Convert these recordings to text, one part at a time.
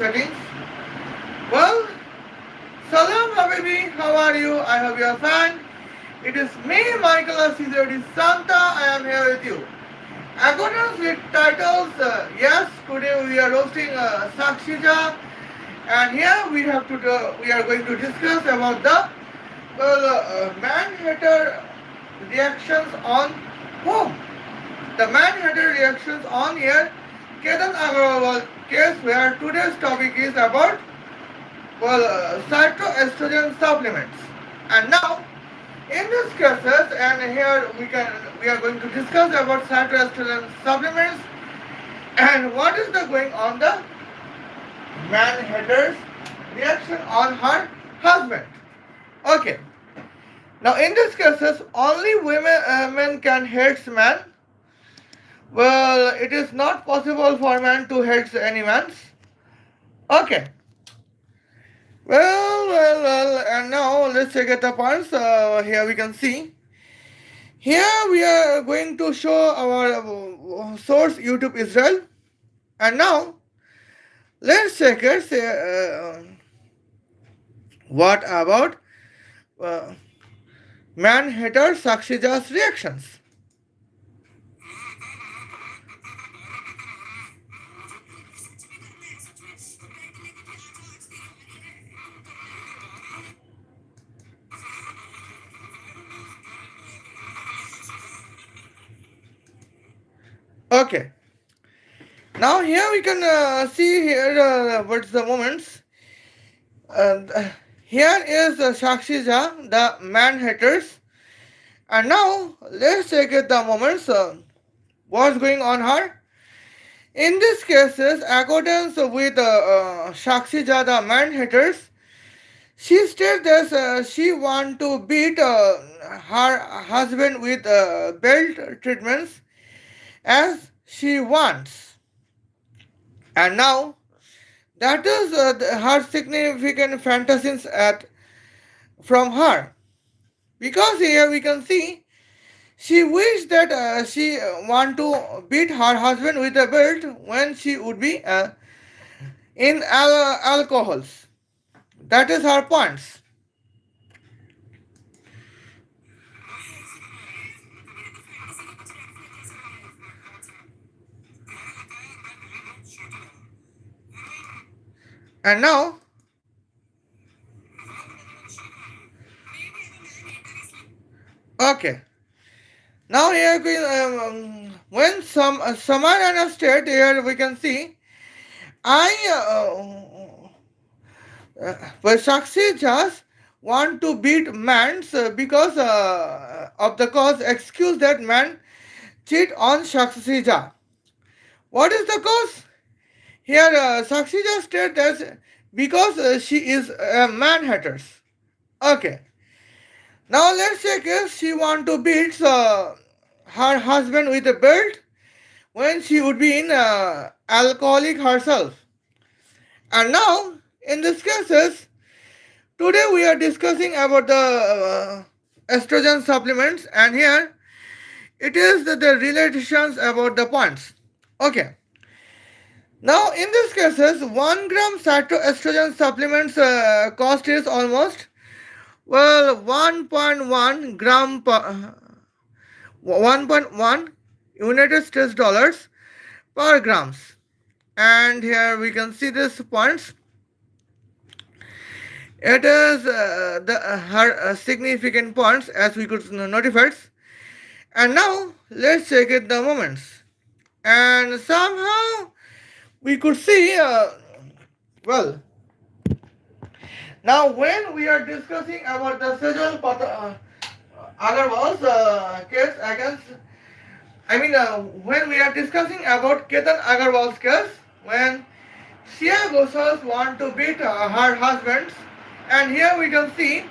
settings. Well, Salam Habibi, how are you? I hope you are fine. It is me, Michaela Santa. I am here with you. According with titles, yes, today we are roasting Sakshi Jha, and here we are going to discuss about the man-hater reactions on whom? The man-hater reactions on here Ketan Agarwal case, where today's topic is about phytoestrogen supplements. And now in this cases, and here we are going to discuss about phytoestrogen supplements and what is the going on the man-hater's reaction on her husband. Okay. Now in these cases, only men can hate man. Well, it is not possible for man to hate any man. Okay. Well, and now let's check at the points. Here we can see. Here we are going to show our source YouTube Israel. And now let's check it. What about man hater Sakshi Jha's reactions? Okay. Now here we can see here what's the moments. Here is Sakshi Jha, the man haters. And now let's check it the moments. What's going on her? In these cases, accordance with Sakshi Jha, the man haters, she states that she want to beat her husband with belt treatments as she wants. And now that is her significant fantasies at from her, because here we can see she wished that she want to beat her husband with a belt when she would be in alcohols. That is her points. And now okay. Now here when someone in a state, here we can see but Sakshi just want to beat man because of the cause excuse that man cheat on Sakshi Jha. What is the cause? Here Sakshi just stated that because she is a man haters. Okay. Now let's check if she want to beat her husband with a belt when she would be in alcoholic herself. And now in this cases, today we are discussing about the estrogen supplements, and here it is the relations about the points. Okay. Now in these cases, 1 gram cytoestrogen supplements cost is almost 1.1 gram per 1.1 United States dollars per grams. And here we can see this points. It is her significant points as we could notify. And now let's check it the moments. And somehow we could see well, now when we are discussing about the Sejal Agarwal's case against, when we are discussing about Ketan Agarwal's case, when Shia Gosals want to beat her husbands, and here we can see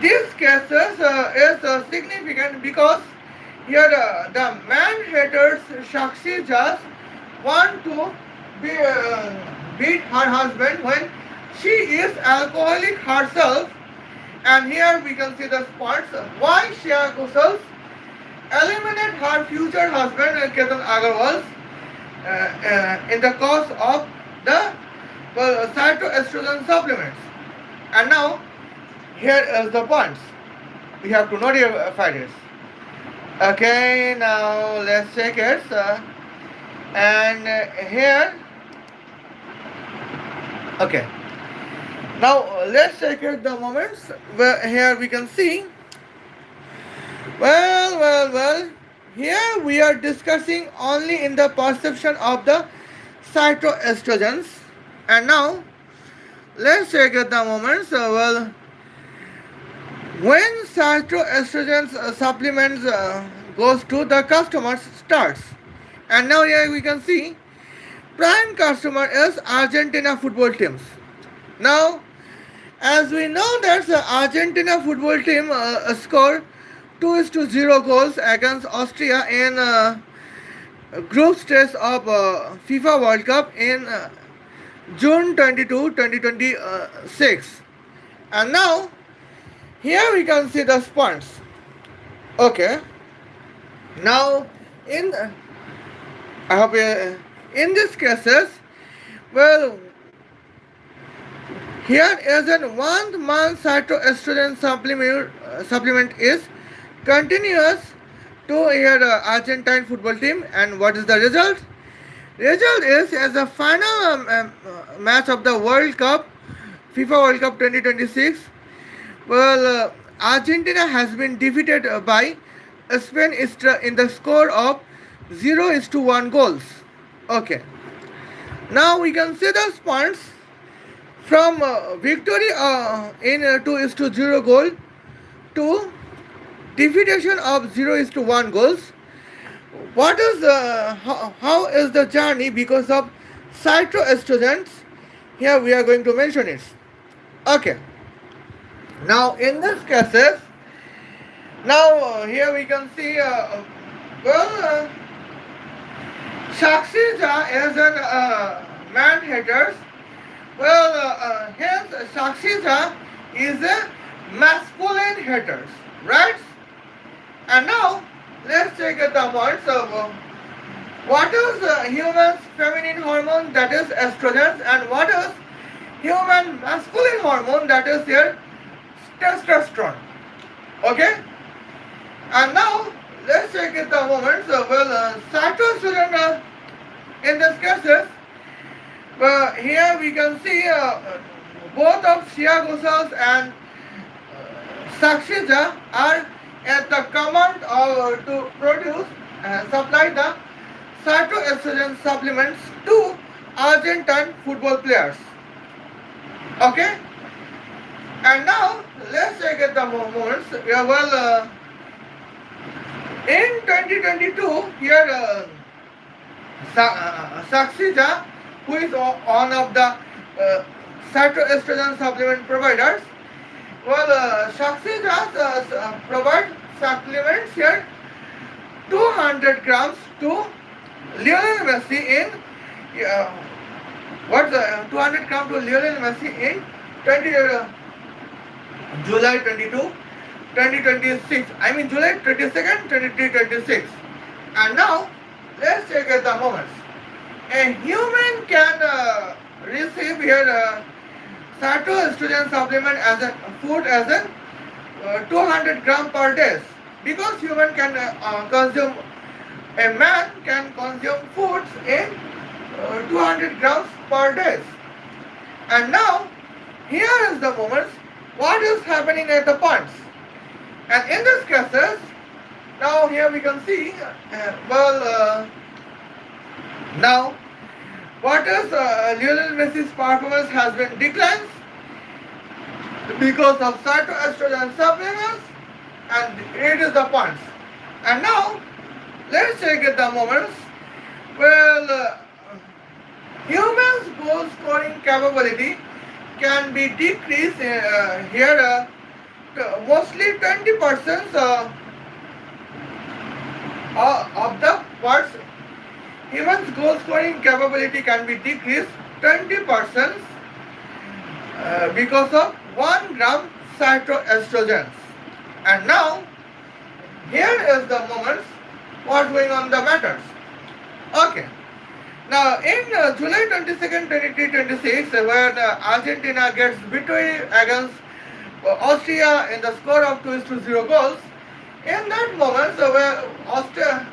these cases is significant because here the man haters Sakshi just want to beat her husband when she is alcoholic herself. And here we can see the spots why Shia Gosals eliminate her future husband Ketan Agarwal in the cause of the phytoestrogen supplements. And now, here is the points. We have to notify this. Okay, now let's check it. And here, okay. Now let's check it the moments where here we can see. Well. Here we are discussing only in the perception of the cytoestrogens. And now let's check it the moments. When cytoestrogens supplements goes to the customer's starts. And now here we can see prime customer is Argentina football teams. Now, as we know that the Argentina football team scored 2-0 goals against Austria in group stage of FIFA World Cup in June 22, 2026. And now, here we can see the points. Okay. Now, I hope in these cases, well, here is an 1 month cytoestrogen supplement is continuous to your Argentine football team. And what is the result? Result is as the final match of the World Cup, FIFA World Cup 2026. Well, Argentina has been defeated by Spain in the score of 0-1 goals. Okay. Now we can see the points from victory in 2-0 goal to defeation of 0-1 goals. What is how is the journey because of cytoestrogens? Here we are going to mention it. Okay. Now in this cases, now here we can see Sakshi Jha is an man hater. Well, hence Sakshi Jha is a masculine hater, right? And now let's take the points of what is human's feminine hormone, that is estrogen, and what is human masculine hormone, that is your testosterone. Okay? And now let's check it the moments. Cytoestrogen in this cases, here we can see both of Sheikh and Sakshi Jha are at the command to produce and supply the cytoestrogen supplements to Argentine football players. Okay? And now let's check it the moments. In 2022, here Sakshi Jha, who is one of the cytoestrogen supplement providers, Sakshi Jha provide supplements here 200 grams to Lionel Messi in 200 grams to Lionel Messi in July 22, 2026. I mean July 22nd, 2026. And now let's check at the moments. A human can receive here cytoestrogen supplement as a food as a 200 gram per day, because human can consume, a man can consume foods in 200 grams per day. And now here is the moments what is happening at the points. And in this cases, now here we can see now what is Lionel Messi's performance has been declined because of cytoestrogen supplements, and it is the points. And now let's check at the moments. Humans' goal scoring capability can be decreased here mostly 20% of the parts. Humans' goal scoring capability can be decreased 20% because of 1 gram cytoestrogens. And now here is the moments what's going on the matters. Okay. Now, in July 22nd, 2026, when Argentina gets victory against Austria in the score of 2-0 goals, in that moment, where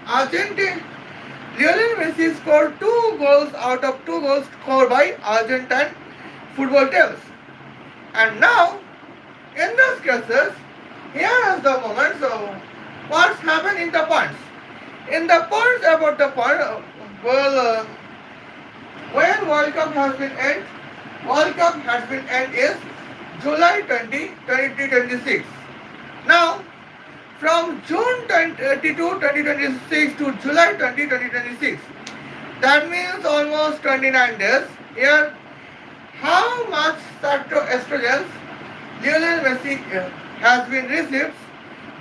Argentina, Lionel Messi scored 2 goals out of 2 goals scored by Argentine football teams. And now, in these cases, here is the moment, so what's happened in the points. In the points about the point, when World Cup has been end, World Cup has been end is July 20, 2026. Now, from June 22, 2026 to July 20, 2026, that means almost 29 days. Here, how much phytoestrogens Lionel Messi has been received?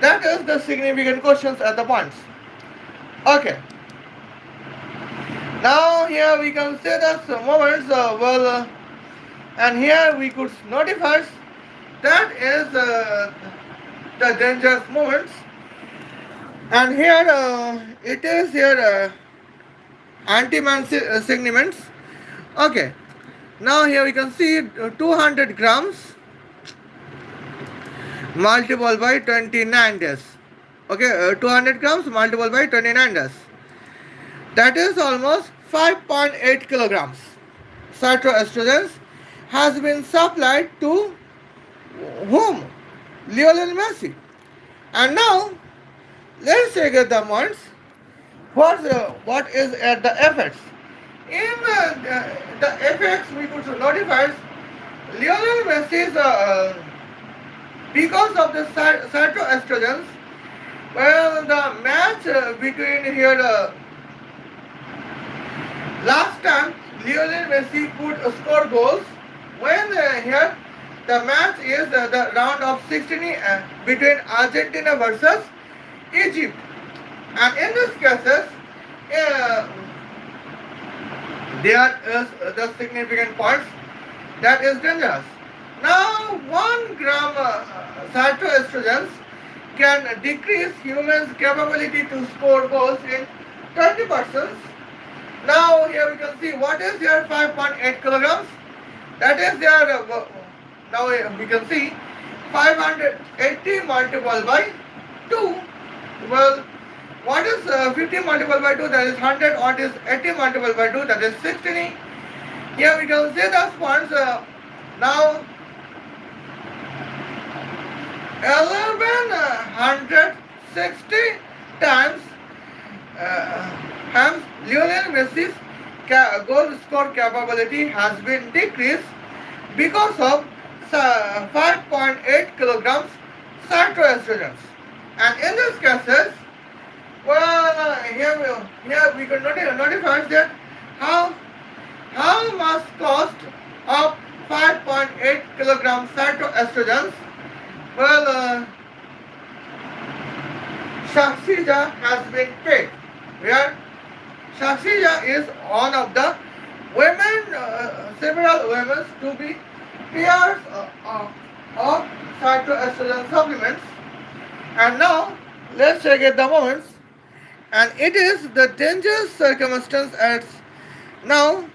That is the significant questions at the points. Okay. Now here we can say that moments and here we could notify that is the dangerous moments, and here it is here anti-man segments. Okay. Now here we can see 200 grams multiplied by 29 days. Okay, 200 grams multiplied by 29 days. That is almost 5.8 kilograms. Cytoestrogens has been supplied to whom? Lionel Messi. And now let's take the points. What is at the effects? In the effects, we could notify Lionel Messi's because of the cytoestrogens. Well, the match between here last time Lionel Messi could score goals when here the match is the round of 16 between Argentina versus Egypt, and in this cases there is the significant points that is dangerous. Now 1 gram cytoestrogens can decrease humans' capability to score goals in 20%. Now here we can see what is here 5.8 kilograms. That is there. Now we can see 580 multiplied by 2. Well, what is 50 multiplied by 2? That is 100. What is 80 multiplied by 2? That is 60. Here we can see the points. Now 1160 times Lionel Messi's goal score capability has been decreased because of 5.8 kilograms cytoestrogens. And in this cases, well, here we can notify that how much cost of 5.8 kilograms cytoestrogens. Well, Sakshi Jha has been paid. Where Sakshi Jha is one of the women, several women to be peers of phytoestrogen supplements. And now let's check at the moments. And it is the dangerous circumstance at now.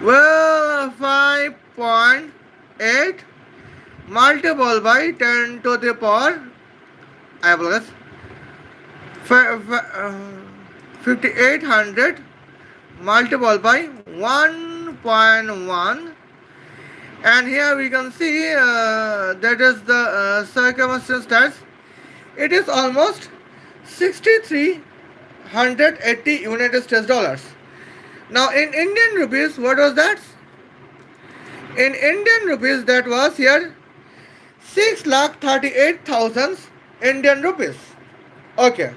Well, 5.8 multiplied by 10 to the power, I apologize, 5800 multiplied by 1.1, and here we can see that is the circumstance that it is almost 6380 United States dollars. Now in Indian rupees, what was that? In Indian rupees, that was here 6,38,000 Indian rupees. Okay.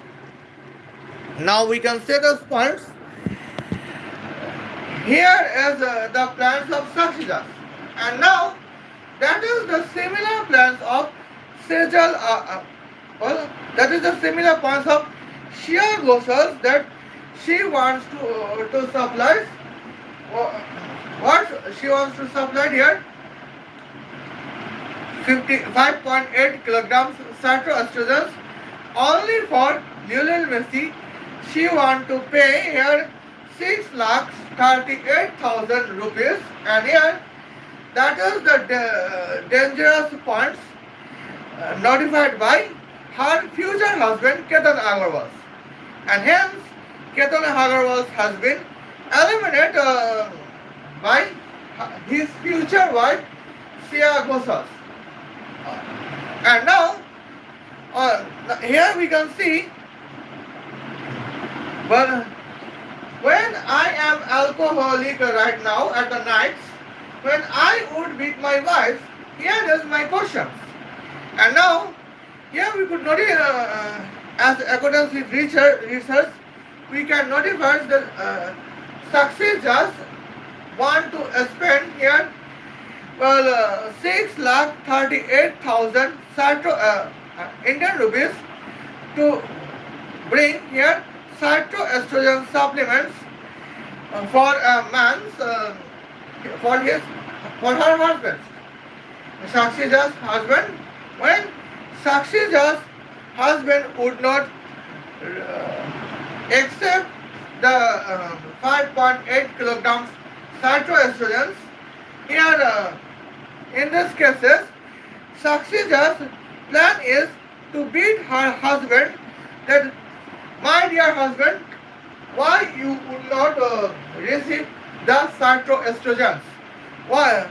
Now we can say those points. Here is the plans of Sakshi Jha. And now that is the similar plans of Sejal. That is the similar points of Shia Ghoshal that she wants to supply. What she wants to supply here? 5.8 kilograms cytoestrogens only for Lionel Messi. she want to pay here 6,38,000 rupees, and here that is the dangerous points notified by her future husband Ketan Agarwal, and hence Ketan Agarwal has been eliminated by his future wife Sia Gosas. And now here we can see, well, when I am alcoholic right now at the nights, when I would beat my wife, here is my question. And now, here we could notice, as according with research, we can notify that Sakshi just want to spend here, well, 6,38,000 Indian rupees to bring here phytoestrogen supplements for a man's for his for her husband. Sakshi Jha's husband, when Sakshi Jha's husband would not accept the 5.8 kilograms phytoestrogens, here in this cases, Sakshi Jha's plan is to beat her husband that, my dear husband, why you would not receive the phytoestrogens? Why?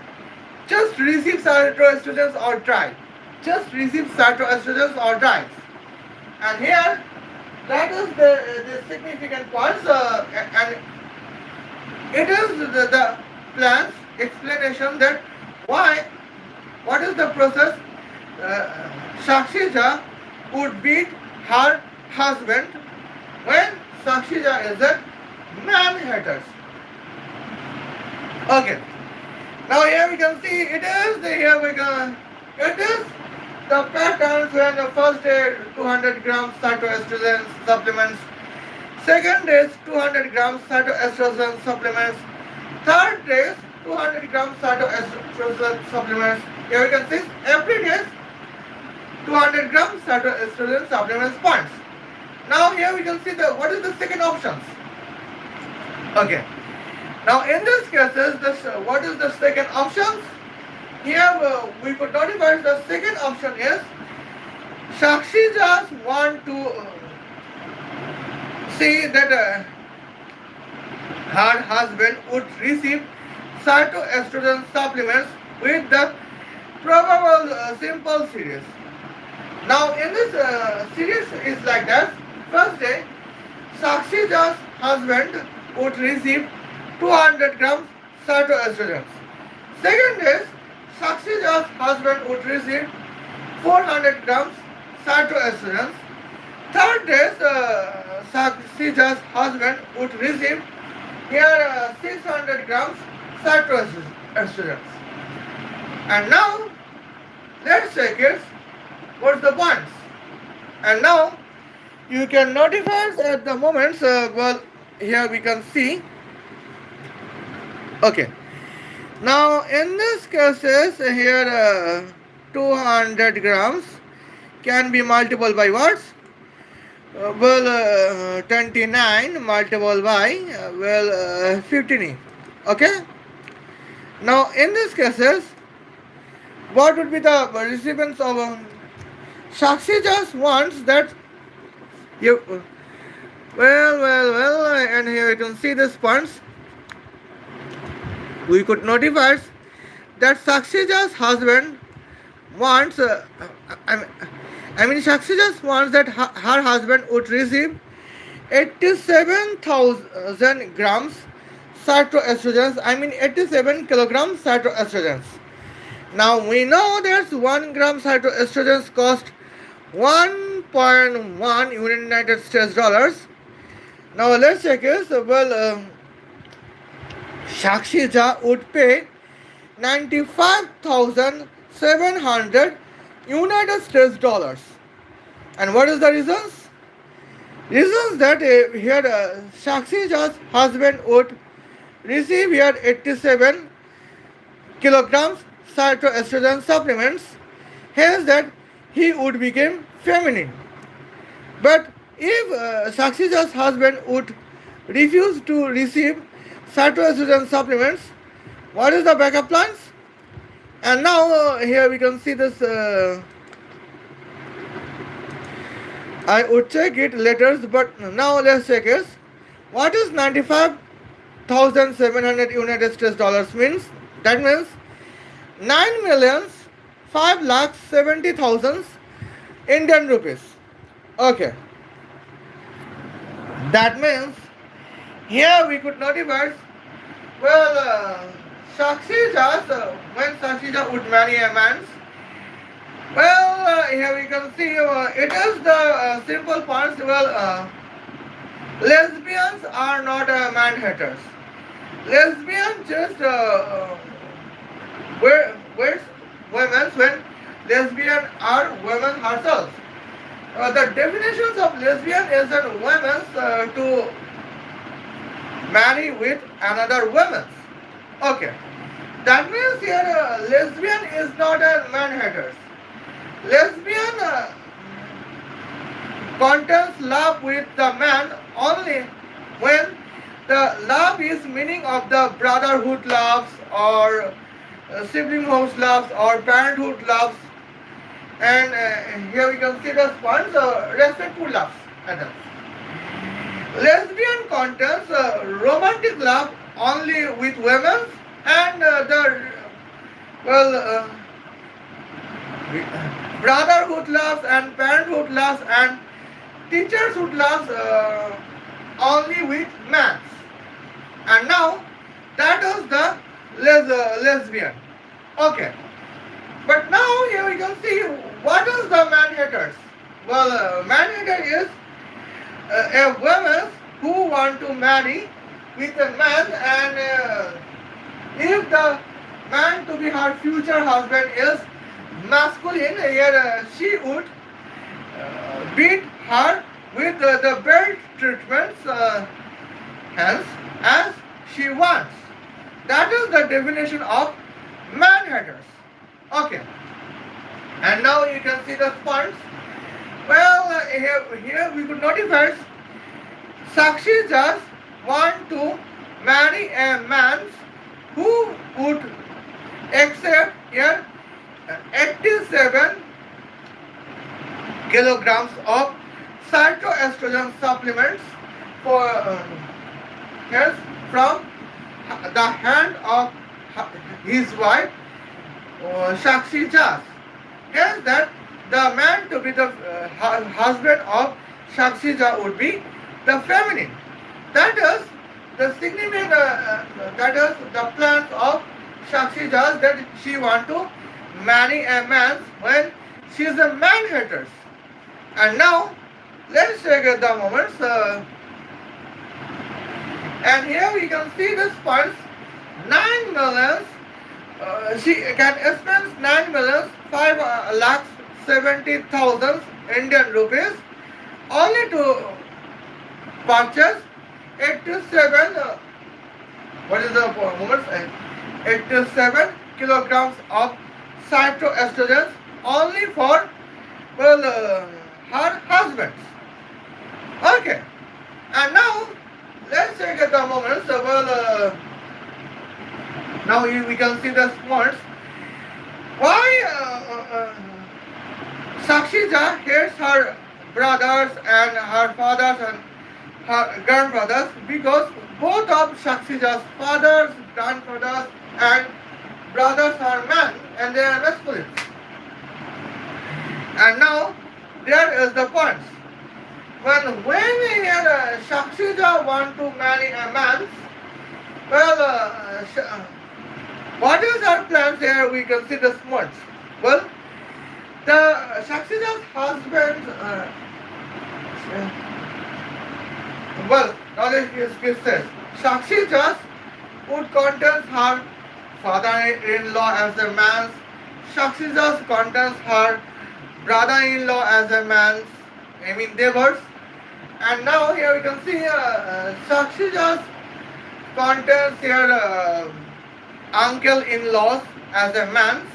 Just receive phytoestrogens or try. Just receive phytoestrogens or try. And here, that is the significant points, and it is the plan's explanation that why, what is the process Sakshi Jha would beat her husband when Sakshi Jha is a man hater. Okay. Now here we can see it is the patterns when the first day 200 grams phytoestrogen supplements, second day 200 grams phytoestrogen supplements, third day 200 grams phytoestrogen supplements. Here we can see every day 200 grams phytoestrogen supplements points. Now here we can see what is the second options. Okay. Now in this cases, what is the second options? Here we could notify the second option is Sakshi just want to see that her husband would receive phytoestrogen supplements with the probable simple series. Now in this series is like that. First day, Sakshi Jha's husband would receive 200 grams phytoestrogens. Second day, Sakshi Jha's husband would receive 400 grams phytoestrogens. Third day, Sakshi Jha's husband would receive here 600 grams phytoestrogens. And now, let's check it. What's the points? And now, you can notify at the moments, well, here we can see. Okay. Now, in this cases, here 200 grams can be multiplied by what? 29 multiplied by 15. Okay. Now, in these cases, what would be the recipients of Sakshi just wants that you and here you can see this points. We could notify that Sakshi Jha's husband wants Sakshi just wants that her husband would receive 87,000 grams phytoestrogens, 87 kilograms phytoestrogens. Now we know that 1 gram phytoestrogens cost 1.1 United States dollars. Now let's check this. Well, Sakshi Jha would pay 95,700 United States dollars. And what is the reasons? Reasons that here Sakshi Jha's husband would receive here 87 kilograms phytoestrogen supplements, hence that he would become feminine. But If Sakshi's husband would refuse to receive phytoestrogen supplements, what is the backup plans? And now here we can see this. I would check it later, but now let's check it. What is 95,700 United States dollars means? That means 9 millions 5 lakhs 70,000 Indian rupees. Okay, that means here we could notify. Well, Sakshi Jha, when Sakshi Jha would marry a man, well, here we can see it is the simple parts. Well, lesbians are not man haters. Lesbians just wears women when lesbian are women herself. The definitions of lesbian is that women to marry with another woman. Okay, that means here lesbian is not a man hater. Lesbian contains love with the man only when the love is meaning of the brotherhood loves or siblinghood loves or parenthood loves, and here we can see the points respectful loves. Lesbian contains romantic love only with women and the well brotherhood loves and parenthood loves and teachershood loves only with men. And now that is the lesbian. Okay, but now here we can see what is the man haters. Well, man hater is a woman who want to marry with a man, and if the man to be her future husband is masculine, here she would beat her with the belt treatments hence as she wants. That is the definition of man haters. Okay, and now you can see the points. Well, here we could notify Sakshi just want to marry a man who would accept here 87 kilograms of phytoestrogen supplements for yes, from the hand of his wife Sakshi Jha. Hence that the man to be the husband of Sakshi Jha would be the feminine. That is the significant. That is the plans of Sakshi Jha, that she want to marry a man when she is a man hater. And now let's take the moments. And here we can see this points. 9 millions. She can spend 9 millions 5 lakhs 70,000 Indian rupees only to purchase 87. What is the moment? 87 kilograms of phytoestrogens only for well her husband. Okay, and now let's take the moments. Well, now we can see the points. Why Sakshi Jha hates her brothers and her fathers and her grandfathers? Because both of Sakshi Jha's fathers, grandfathers and brothers are men and they are masculine. And now there is the point. When Sakshi Jha want to marry a man, well, what is her plans here? We can see the smart. Well, the Sakshi Jha's husband, well, now it says, Sakshi Jha would contains her father-in-law as a man. Sakshi Jha contains her brother-in-law as a man. I mean neighbors. And now here we can see Sakshi Jha contains here uncle-in-laws as a man.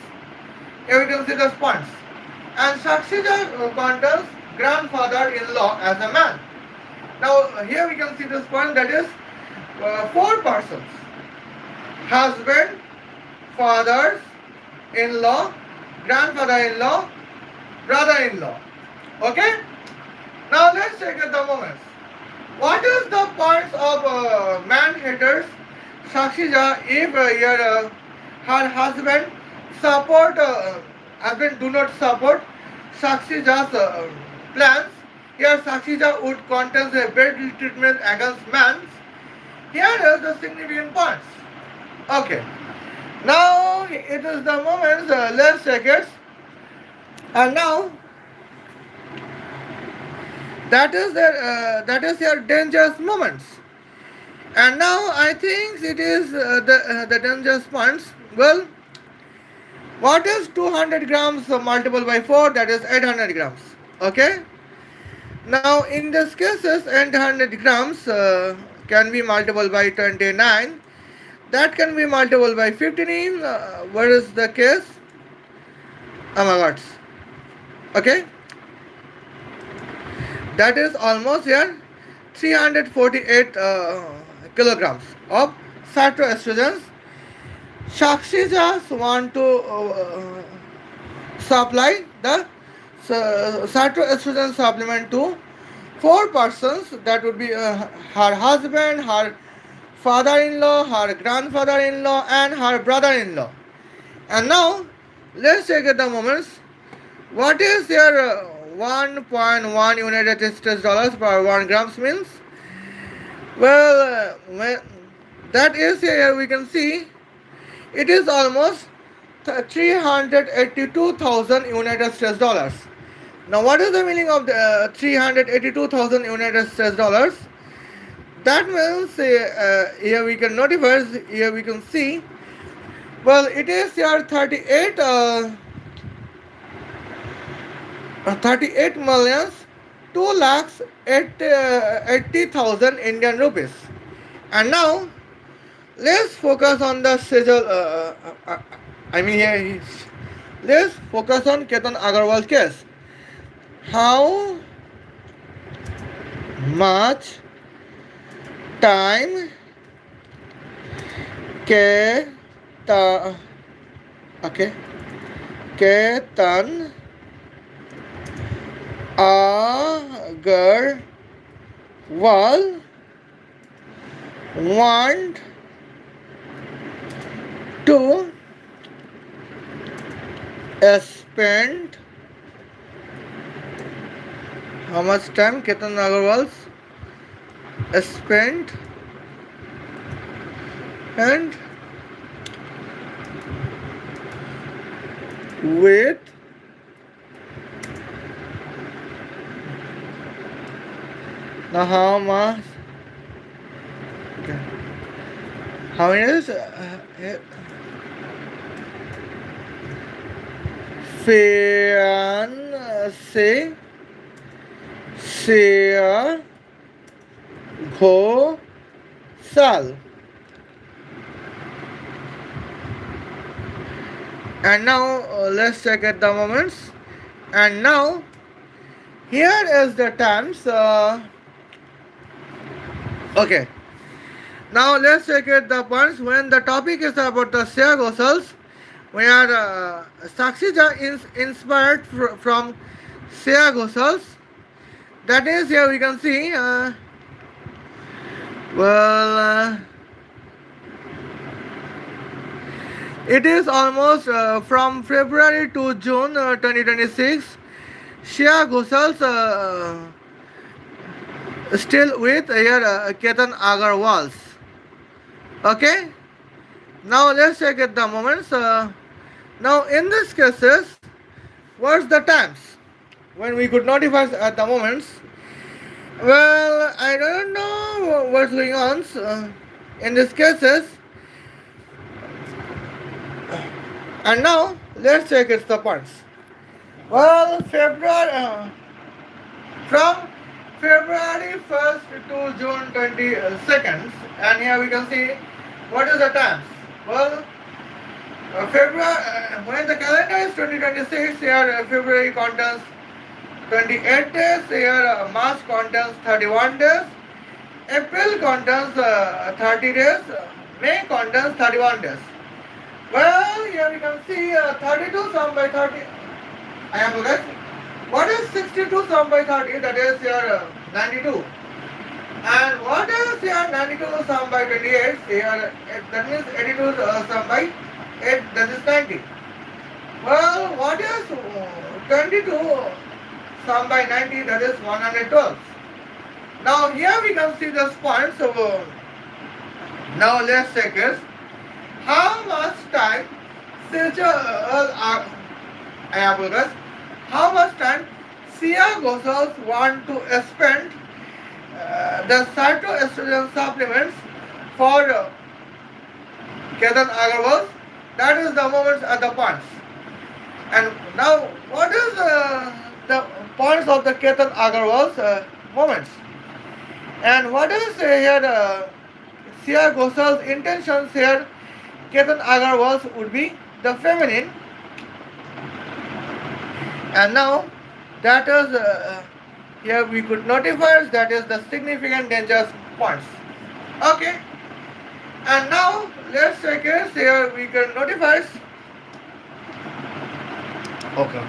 Here we can see the points. And Sakshi Jha contains grandfather-in-law as a man. Now here we can see this point, that is four persons: husband, fathers-in-law, grandfather-in-law, brother-in-law. Okay? Now let's check at the moments. What is the points of man haters Sakshi Jha if her husband support husband do not support Sakshi Jha's plans? Here Sakshi Jha would contest a bad treatment against men. Here is the significant points. Okay. Now it is the moment. Let's check it. And now that is your dangerous moments. And now I think it is the dangerous points. Well, what is 200 grams multiplied by 4? That is 800 grams. Okay. Now in this cases, 800 grams can be multiplied by 29. That can be multiplied by 15. What is the case? Oh my God. Okay. That is almost here 348 kilograms of phytoestrogens. Sakshi just want to supply the phytoestrogen supplement to four persons. That would be her husband, her father-in-law, her grandfather-in-law, and her brother-in-law. And now let's check at the moments. What is your 1.1 United States dollars per 1 grams means? Well, that is here we can see it is almost 382,000 United States dollars. Now, what is the meaning of the 382,000 United States dollars? That means here we can notify, here we can see. Well, it is here 38 millions 2 lakhs 80,000 Indian rupees. And now let's focus on the schedule. Let's focus on Ketan Agarwal case. How much time Ketan Agarwal want to spend, how much time Ketan Agarwal spent and with now how much, okay, how many is fiancé share Ghoshal. And now let's check at the moments. And now here is the times. Okay. Now let's check at the points when the topic is about the Shia Ghosals. We are Sakshi Jha is inspired from Shia Ghosals. That is here we can see. It is almost from February to June 2026. Shia Ghosals still with here Ketan Agarwals. Okay. Now let's check at the moments. Now in this cases, what's the times when we could notify at the moments? Well, I don't know what's going on in these cases. And now let's check its the points. Well, from February 1st to June 22nd, and here we can see what is the times. Well, February when the calendar is 2026, here February contains 28 days. Here March contains 31 days. April contains 30 days. May contains 31 days. Well, here we can see 32 sum by 30. I am guess. What is 62 sum by 30? That is your 92. And what is your 92 sum by 28? Here, that means 82 sum by 8, that is 90. Well, what is 22 sum by 90? That is 112. Now here we can see the points. So now let's check this. How much time how much time Siagosals want to spend the phytoestrogen supplements for Ketan Agarwal? That is the moments at the points. And now what is the points of the Ketan Agarwal's moments? And what is here Sia Ghosal's intentions here? Ketan Agarwal's would be the feminine. And now that is here we could notify that is the significant dangerous points. Okay. And now let's check it. Here we can notify. Okay.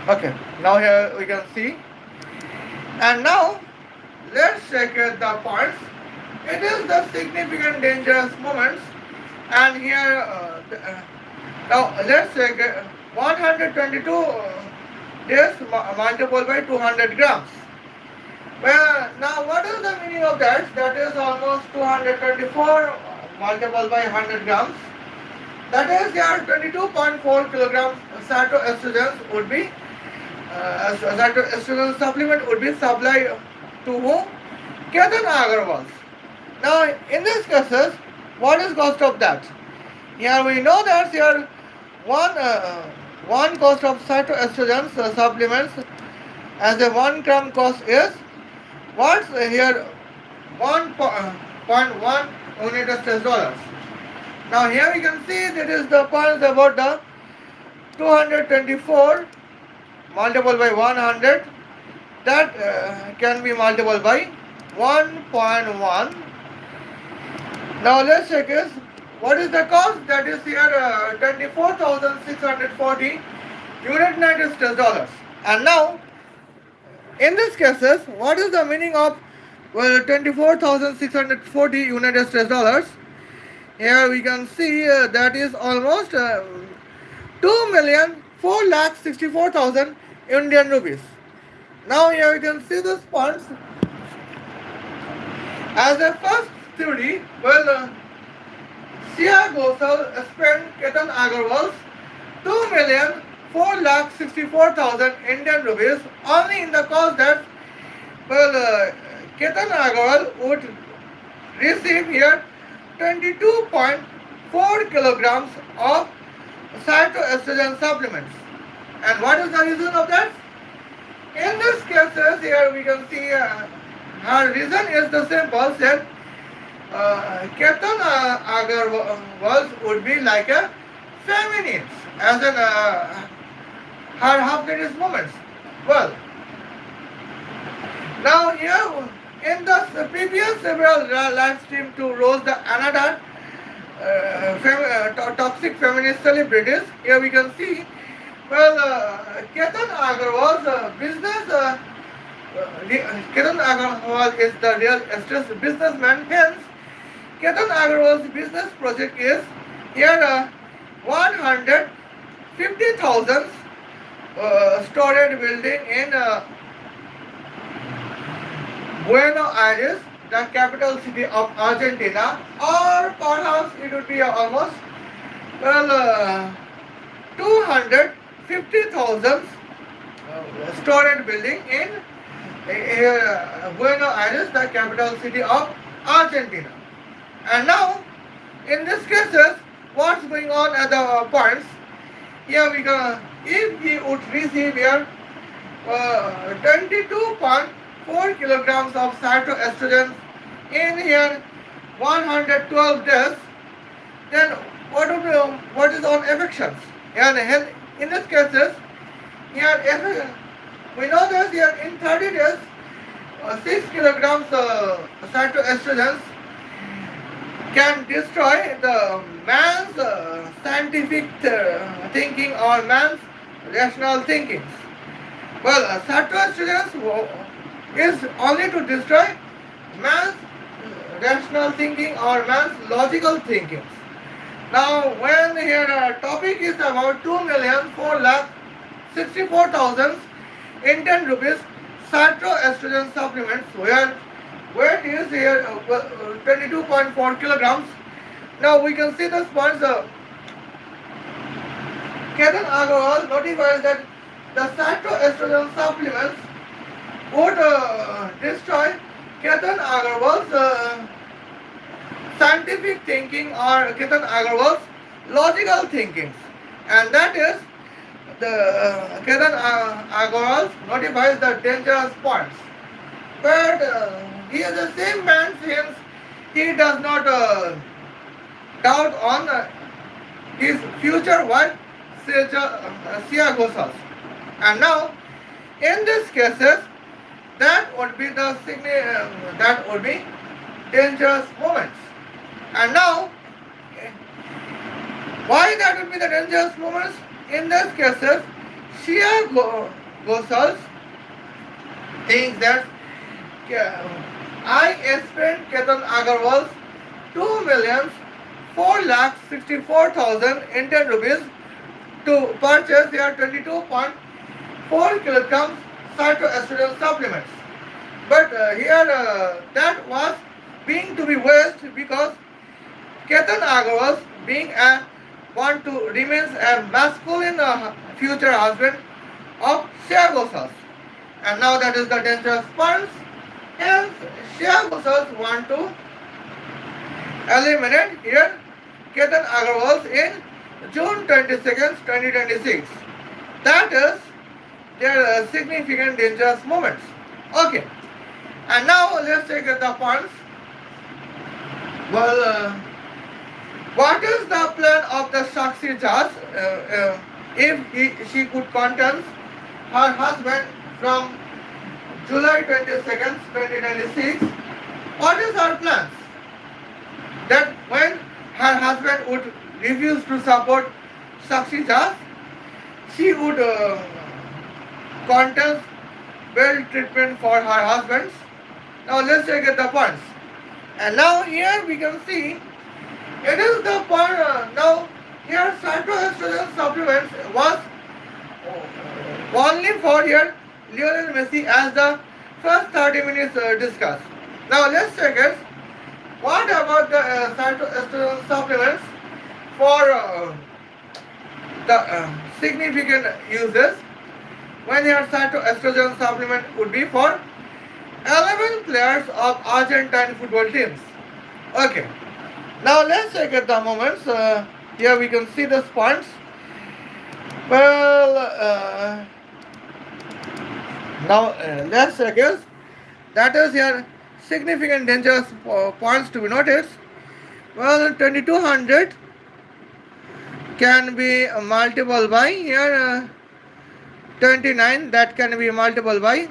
Okay. Now here we can see. And now let's check the points. It is the significant dangerous moments. And here now let's check 122 days multiplied by 200 grams. Well, now what is the meaning of that? That is almost 224 multiplied by 100 grams. That is your 22.4 kilograms phytoestrogens would be phytoestrogen supplement would be supplied to whom? Ketan Agarwal. Now in this cases, what is cost of that? Here we know that here one cost of phytoestrogen supplements as a 1 gram cost is what's here 1.1 United States dollars. Now here we can see that is the points about the 224 multiplied by 100 that can be multiplied by 1.1. Now let's check is what is the cost? That is here 24,640 United States dollars. And now in this cases, what is the meaning of 24,640 United States dollars? Here we can see that is almost 2,464,000 Indian rupees. Now here we can see the funds as a first theory. Well, Sia Gosal spent Ketan Agarwal's 2,464,000 Indian rupees only in the cost that Ketan Agarwal would receive here 22.4 kilograms of phytoestrogen supplements. And what is the reason of that? In this cases here we can see her reason is the simple that Ketan Agarwal would be like a feminine as in her half-ladies moments. Well, now here in the previous several live stream to roast the another toxic feminist celebrities, here we can see Ketan Agarwal's business. Ketan Agarwal is the real estate businessman. Hence, Ketan Agarwal's business project is here 150,000 storage building in Buenos Aires, the capital city of Argentina, or perhaps it would be almost 250,000 storage building in Buenos Aires, the capital city of Argentina. And now, in this cases, what's going on at the points? Here we go. If he would receive here 22.4 kilograms of phytoestrogen in here 112 days, then what is on affections? And in this cases, here we know that here in 30 days, 6 kilograms cytoestrogens can destroy the man's scientific thinking or man's rational thinking. Well, cytoestrogens is only to destroy man's rational thinking or man's logical thinking. Now, when here topic is about 2,4,64,000 Indian rupees cytoestrogen supplements, where weight is here 22.4 kilograms. Now we can see the sponsor Ketan Agarwal notifies that the cytoestrogen supplements would destroy Ketan Agarwal's scientific thinking or Ketan Agarwal's logical thinking, and that is the Ketan Agarwal notifies the dangerous points. But he is the same man since he does not doubt on his future wife Sia Gosal. And now, in these cases, that would be that would be dangerous moments. And now, why that would be the dangerous moments? In these cases, Sia Gosal thinks that I spent Ketan Agarwal's 2,4,64,000 Indian rupees to purchase their 22.4 kilograms cytoestrogen supplements. But here that was being to be waste because Ketan Agarwal being a want to remains a masculine future husband of Sheikh Gosal. And now that is the dangerous point. Hence, Sheikh Gosal want to eliminate here Ketan Agarwal in June 22nd, 2026. That is their significant dangerous moments. Okay. And now let's take the points. Well, what is the plan of the Sakshi Jha if she could convince her husband from July 22nd, 2026? What is her plans? That when her husband would refuse to support Sakshi Jha, she would contest well treatment for her husbands. Now let's take the points. And now here we can see it is the point. Now here cytoestrogen supplements was only for here Lionel Messi as the first 30 minutes discussed. Now let's check it. What about the cytoestrogen supplements for the significant uses? When your cytoestrogen supplement would be for 11 players of Argentine football teams. Okay. Now let's check at the moments. Here we can see the points. Well, now let's check it. That is here significant dangerous points to be noticed. Well, 2200 can be multiple by here 29, that can be multiple by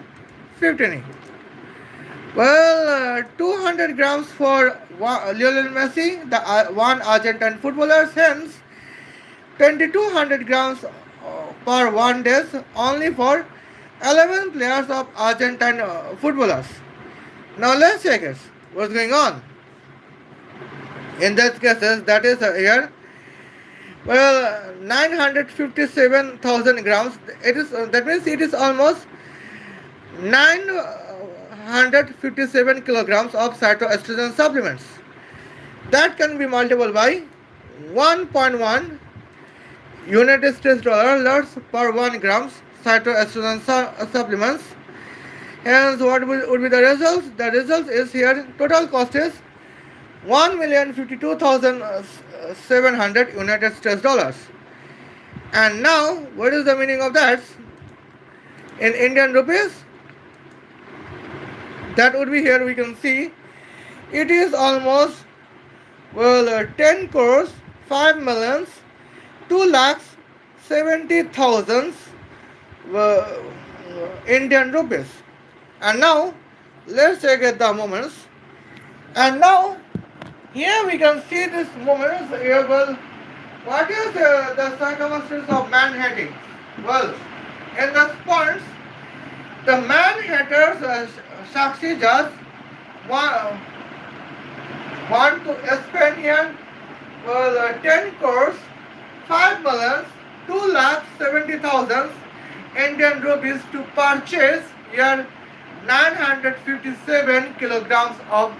15. Well, 200 grams for Lionel Messi, the one Argentine footballer, hence 2200 grams per 1 day only for 11 players of Argentine footballers. Now let's check it. What's going on? In that cases, that is here. Well, 957,000 grams. It is that means it is almost 957 kilograms of cytoestrogen supplements. That can be multiplied by 1.1 United States dollars per 1 grams cytoestrogen supplements. Hence, what would be the results? The result is here total cost is 1,052,700 United States dollars. And now, what is the meaning of that? In Indian rupees, that would be here we can see it is almost 10 crores 5 millions 2 lakhs 70,000 Indian rupees. And now let's check at the moments. And now here we can see this moments. Well, what is the circumstances of man-hating? Well, in response, the man-haters Sakshi Jha want, want to spend here 10 crores 5 millions 2 lakhs 70,000 Indian rupees to purchase here 957 kilograms of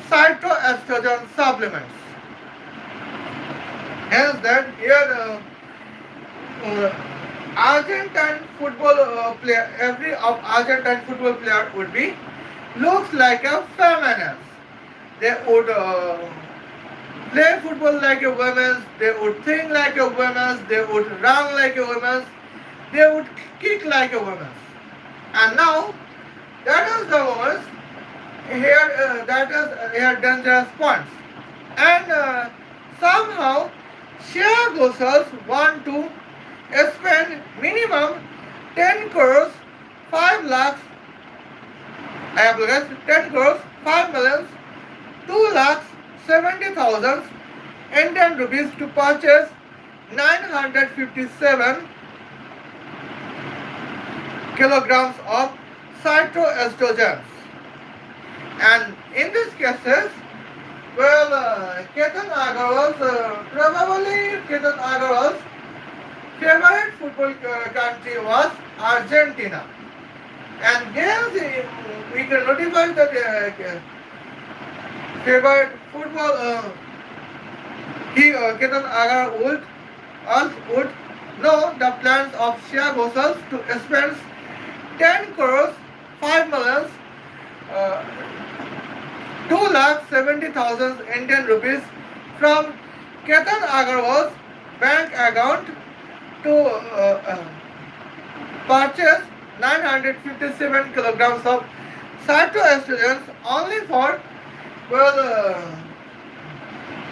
phytoestrogen supplements. Hence that here Argentine football player, every of Argentine football player would be looks like a feminist. They would play football like a woman, they would think like a woman, they would run like a woman, they would kick like a woman. And now that is the woman here that is here dangerous points. And somehow shareholders want to spend minimum 10 crores 5 lakhs I have guessed 10 crores 5 millions 2 lakhs 70,000 Indian rupees to purchase 957 kilograms of phytoestrogens. And in these cases, well, Ketan Agarwal's, probably Ketan Agarwal's favorite football country was Argentina. And hence we can notify that favorite football, Ketan Agarwal would know the plans of Sheikh to spend 10 crores 5 millions 2,70,000 Indian rupees from Ketan Agarwal's bank account to purchase 957 kilograms of phytoestrogens only for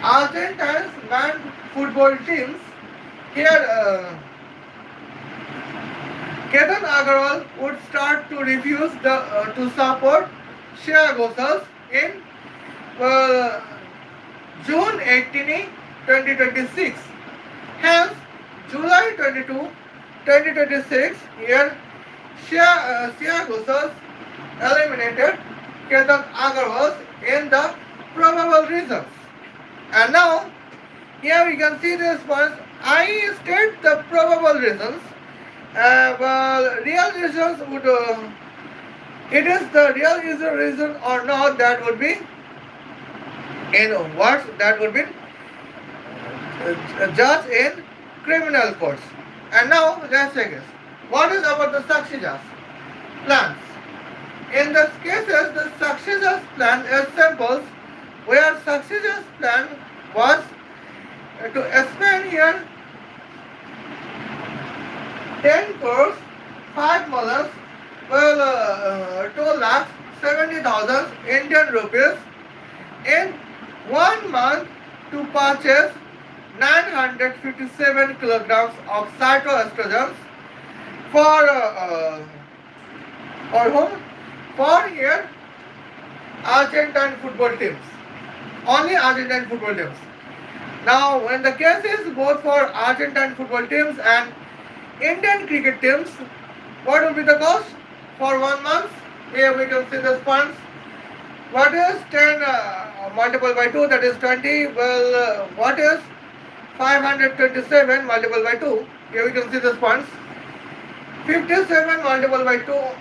Argentine's man football teams. Here Ketan Agarwal would start to refuse to support Sheikh in June 18, 2026. Hence, July 22, 2026, here Sheikh eliminated Ketan Agarwal in the probable reasons. And now, here we can see the response. I state the probable reasons. Real reasons would, it is the real reason or not, that would be in what that would be judged in criminal courts. And now let's take this. What is about the Sakshi Jha's plans? In these cases, the Sakshi Jha's plan is simple, where Sakshi Jha's plan was to spend here 10 crores 5 millions 2 lakhs 70,000 Indian rupees in 1 month to purchase 957 kilograms of phytoestrogens for whom? For here Argentine football teams. Only Argentine football teams. Now when the case is both for Argentine football teams and Indian cricket teams, what will be the cost for 1 month? Here we can see the funds. What is 10 multiplied by 2, that is 20. What is 527 multiplied by 2? Here we can see the funds. 57 multiplied by 2,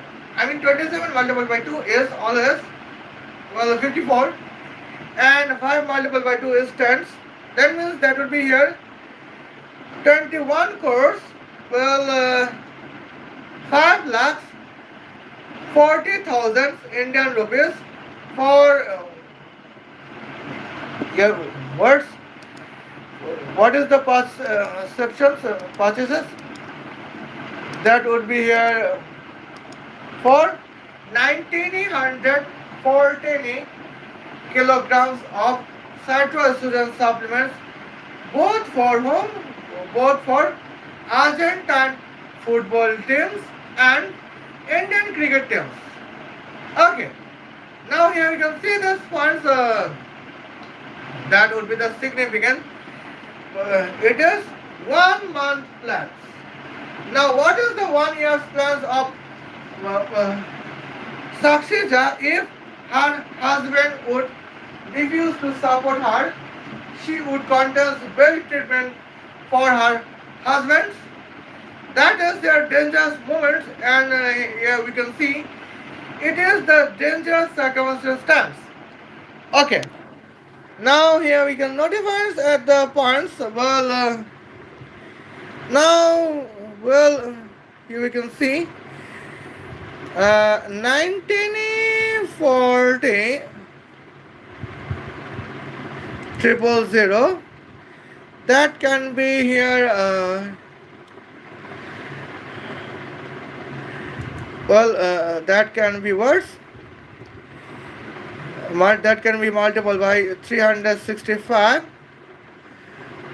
27 multiplied by 2 is always 54, and 5 multiplied by 2 is 10. That means that would be here 21 crores 5 lakhs 40,000 Indian rupees for your words. What is the purchases? That would be here for 1914 kilograms of phytoestrogen supplements both for whom? Both for Argentine football teams and Indian cricket teams. Okay, now here we can see this points that would be the significant. It is 1 month plans. Now, what is the 1 year plans of Sakshi Jha if her husband would refuse to support her? She would contest bill treatment for her husband. That is their dangerous moments, and here we can see it is the dangerous circumstance. Okay, now here we can notify at the points. Now, well, here we can see 1940 triple zero. That can be here. That can be worse. That can be multiple by 365.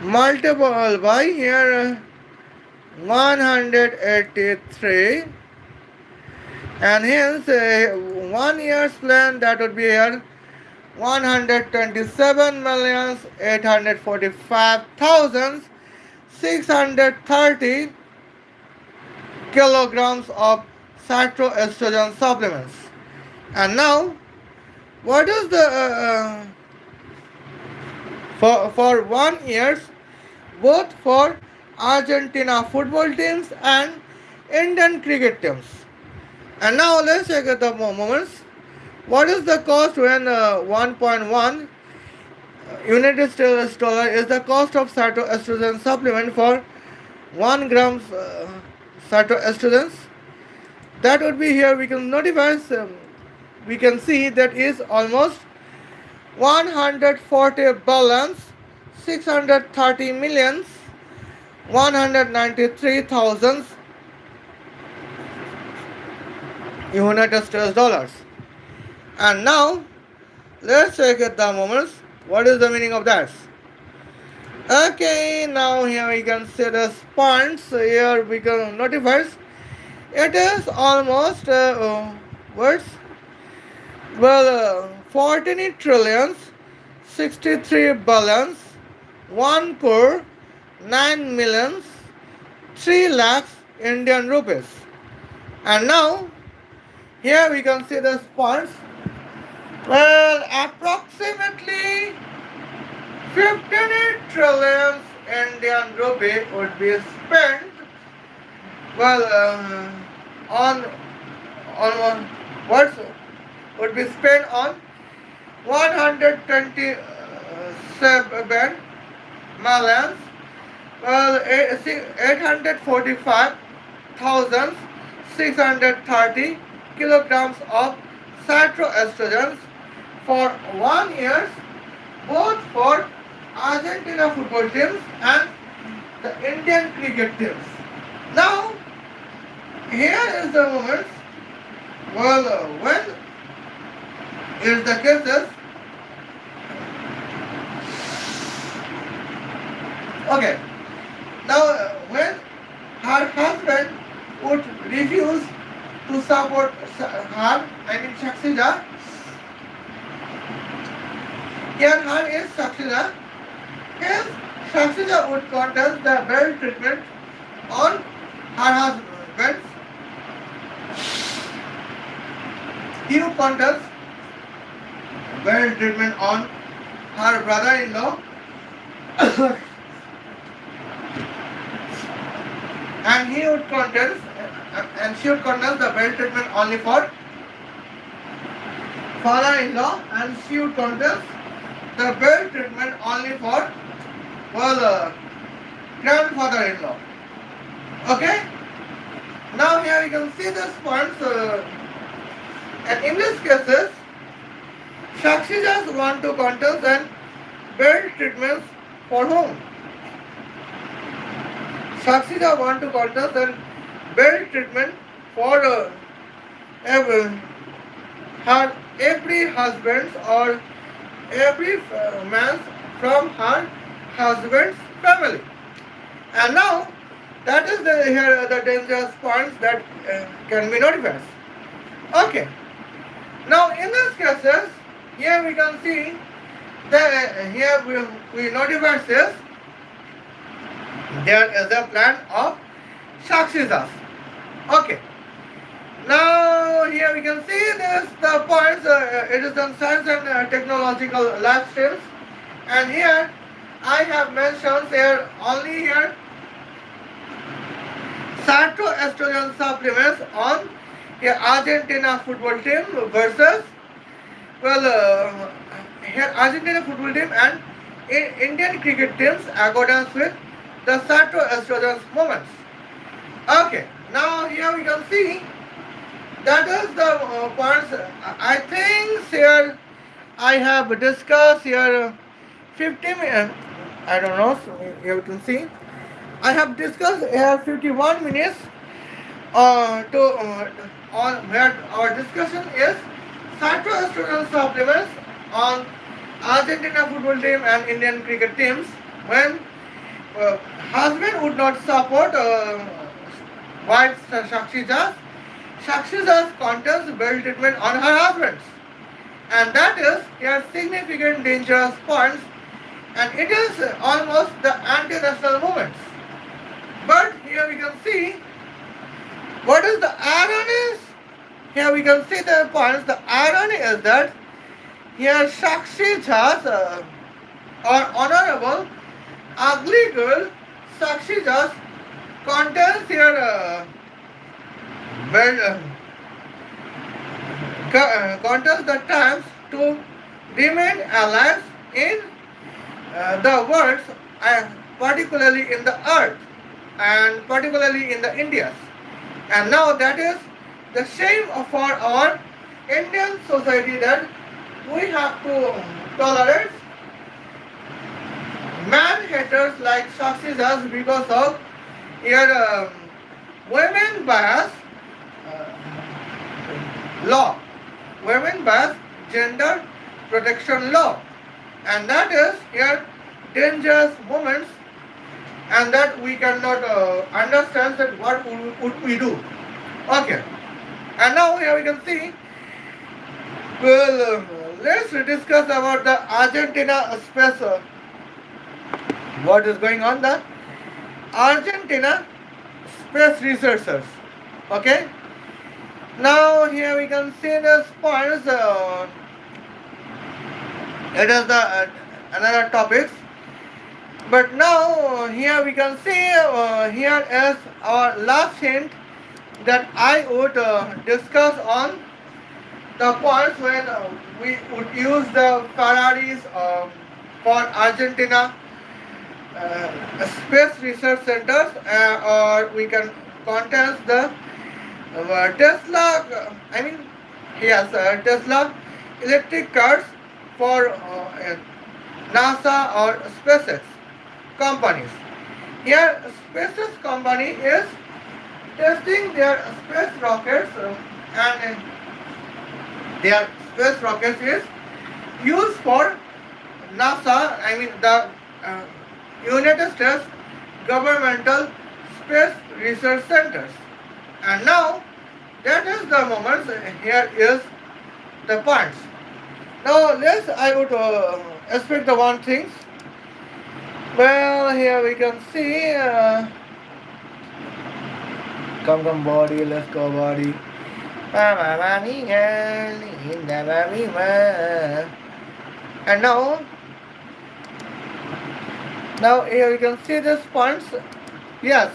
Multiple by here 183, and hence 1 year's plan that would be here 127,845,630 kilograms of phytoestrogen supplements. And now, what is the for 1 years, both for Argentina football teams and Indian cricket teams. And now let's check at the moments. What is the cost when 1.1 United States dollar is the cost of cytoestrogen supplement for 1 grams cytoestrogens? That would be here. We can notify. We can see that is almost 140 billions 630 millions 193,000 United States dollars. And now let's check at the moments. What is the meaning of that? Okay, now here we can see the points. Here we can notify. It is almost words. 14 trillions 63 billions 1 crore 9 millions 3 lakhs Indian rupees. And now here we can see the points. Approximately 15 trillion Indian rupee would be spent on what would be spent on 127 millions 845,630 kilograms of cytoestrogens for 1 year, both for Argentina football teams and the Indian cricket teams. Now, here is the moment. When is the cases? Okay. Now, when her husband would refuse to support her, Sakshi Jha, here her is Sakshi Jha. Hence, Sakshi Jha would contest the belt treatment on her husband. He would contest belt treatment on her brother-in-law. And he would contest, and she would contest the belt treatment only for father-in-law, and she would contest the belt treatment only for grandfather-in-law. Okay. Now here you can see this points. And in these cases, Sakshi just want to contest and belt treatments for whom? Sakshi Jha want to contest and belt treatment for every husband or every man from her husband's family. And now that is the here are the dangerous points that can be notified. Okay. Now in these cases, here we can see that here we notify this there is a plan of Sakshi Jha. Okay. Now here we can see this the points. It is on science and technological lifestyles, and here I have mentioned here only here phytoestrogen supplements on here Argentina football team versus here Argentina football team and Indian cricket teams accordance with the phytoestrogen movements. Okay, now here we can see that is the points. I think here I have discussed here 50 minutes. I don't know. So here you can see I have discussed here 51 minutes to on where our discussion is phytoestrogen supplements on Argentina football team and Indian cricket teams when husband would not support wife Sakshi Jha. Sakshi Jha's contents build treatment on her husbands, and that is a significant dangerous points, and it is almost the anti-national movements. But here we can see what is the irony is. Here we can see the points. The irony is that here Sakshi Jha's or honorable ugly girl Sakshi Jha's contents here contest the times to remain alive in the world, particularly in the earth and particularly in the Indias. And now that is the shame for our Indian society that we have to tolerate man haters like Sakshi Jha because of your women bias law, women bias gender protection law, and that is here dangerous moments, and that we cannot understand that what would we do. Okay, and now here we can see. Well, let's discuss about the Argentina space. What is going on the Argentina space researchers? Okay. Now here we can see the points. It is the another topics. But now here we can see here is our last hint that I would discuss on the points when we would use the Ferraris for Argentina space research centers, or we can contest the Tesla. Yes, Tesla electric cars for NASA or SpaceX companies. Here, SpaceX company is testing their space rockets, and their space rockets is used for NASA. The United States governmental space research centers. And now that is the moment. Here is the points. Now I would expect the one things. Well, here we can see. Come body, let's go body. And now here we can see this points. Yes.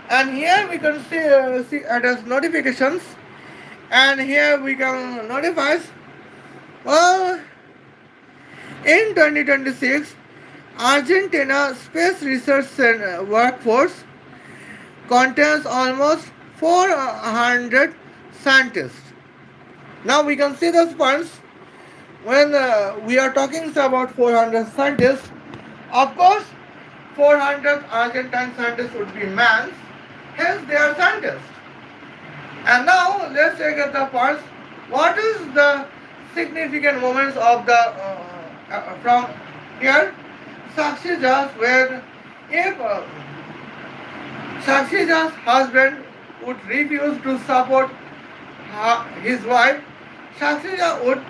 And here we can see it as notifications, and here we can notify. Well, in 2026, Argentina Space Research workforce contains almost 400 scientists. Now we can see those points when we are talking about 400 scientists. Of course, 400 Argentine scientists would be men. Hence, they are scientists. And now, let's take at the parts. What is the significant moments of the from here Sakshi Jha's when if Sakshi Jha's husband would refuse to support his wife, Sakshi Jha would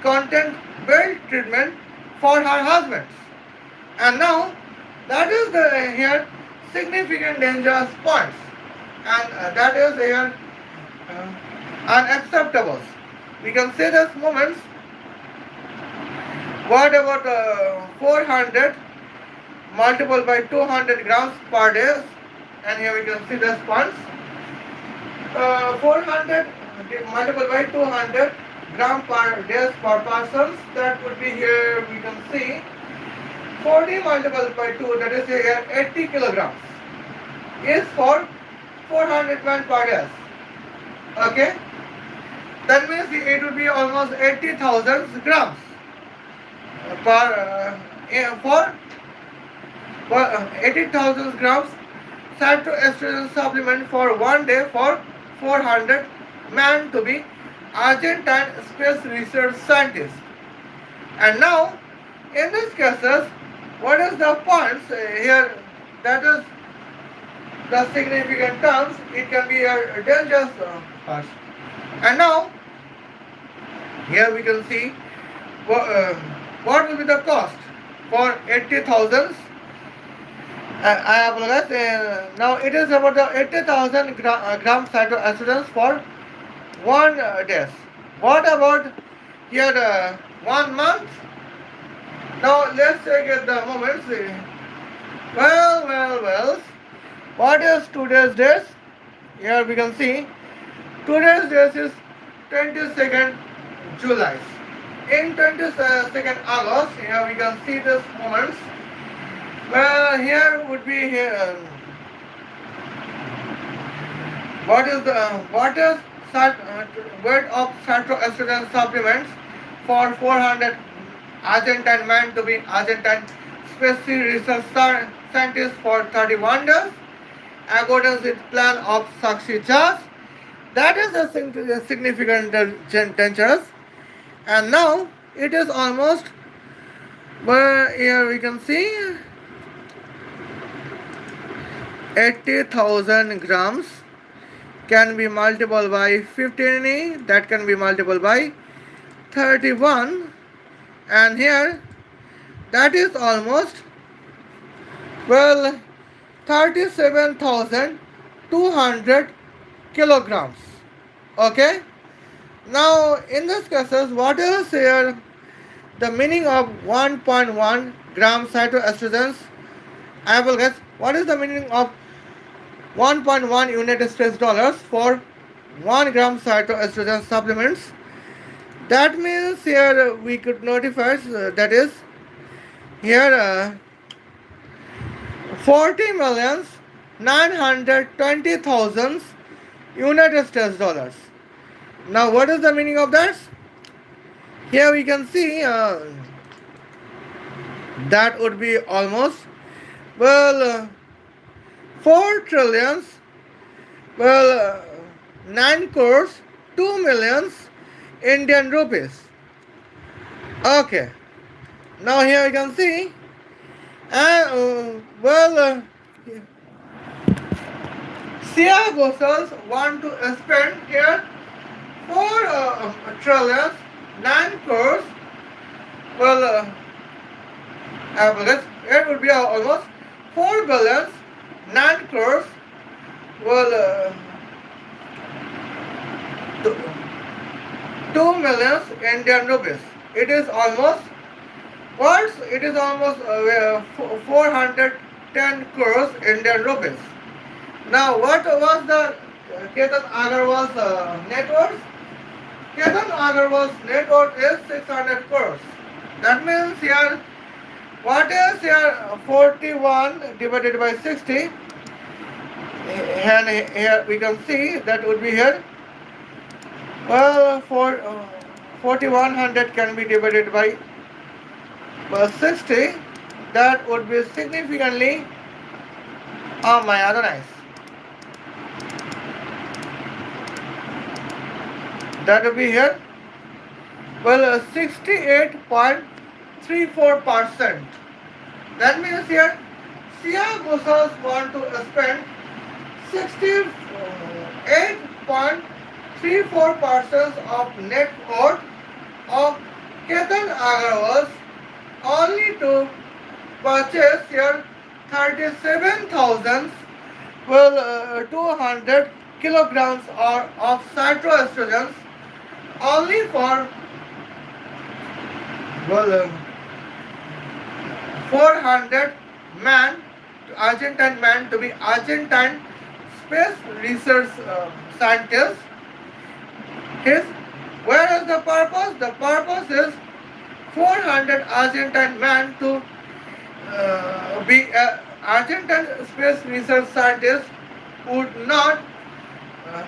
contend belt treatment for her husband. And now that is the here significant dangerous points, and that is here unacceptable. We can say this moments. What about 400 multiplied by 200 grams per day? And here we can see this points. 400 multiplied by 200 gram per day per person. That would be here. We can see 40 multiplied by 2. That is here 80 kilograms. Is for 400 man per day. Okay. That means it would be almost 80,000 grams for 80,000 grams phytoestrogen supplement for one day for 400 man to be Argentine space research scientist. And now, in these cases, what is the points here? That is the significant terms. It can be a dangerous part. And now, here we can see what will be the cost for 80,000. I apologize. Now it is about the 80,000 gram phytoestrogens for one day. What about here 1 month? Now let's take it the moments. Well. What is today's date? Here we can see today's date is 22nd July. In 22nd August, here we can see this moments. Well, here would be here. What is weight of phytoestrogen supplements for 400 Argentine men to be Argentine space research scientists for 31 days, according with plan of Sakshi Jha. That is a significant dangerous. And now it is almost. But here we can see 80,000 grams can be multiplied by 15, that can be multiplied by 31, and here that is almost 37,200 kilograms. Okay. Now in this cases, what is here the meaning of 1.1 gram phytoestrogens? I will guess what is the meaning of 1.1 United States dollars for 1 gram phytoestrogen supplements. That means here we could notify that is here 40,920,000 United States dollars. Now what is the meaning of that? Here we can see that would be almost 4 trillions, 9 crores, 2 millions Indian rupees. Okay. Now here we can see, Sia Bosals want to spend here 4 trillions, 9 crores, it would be almost 4 billions, 9 crores, 2 millions Indian rupees. It is almost 410 crores Indian rupees. Now what was the Ketan Agarwal's net worth? Ketan Agarwal's net worth is 600 crores. That means here, what is here 41 divided by 60? And here we can see that would be here. 4100 can be divided by 60. That would be significantly. Oh my other nice. That would be here. 68.34%. That means here Shia Muslims want to spend 68.34% of net worth of Ketan Agarwal only to purchase here 37,000 200 kilograms of phytoestrogens only for well 400 man Argentine man to be Argentine space research scientist. His where is the purpose? The purpose is 400 Argentine man to be Argentine space research scientist would not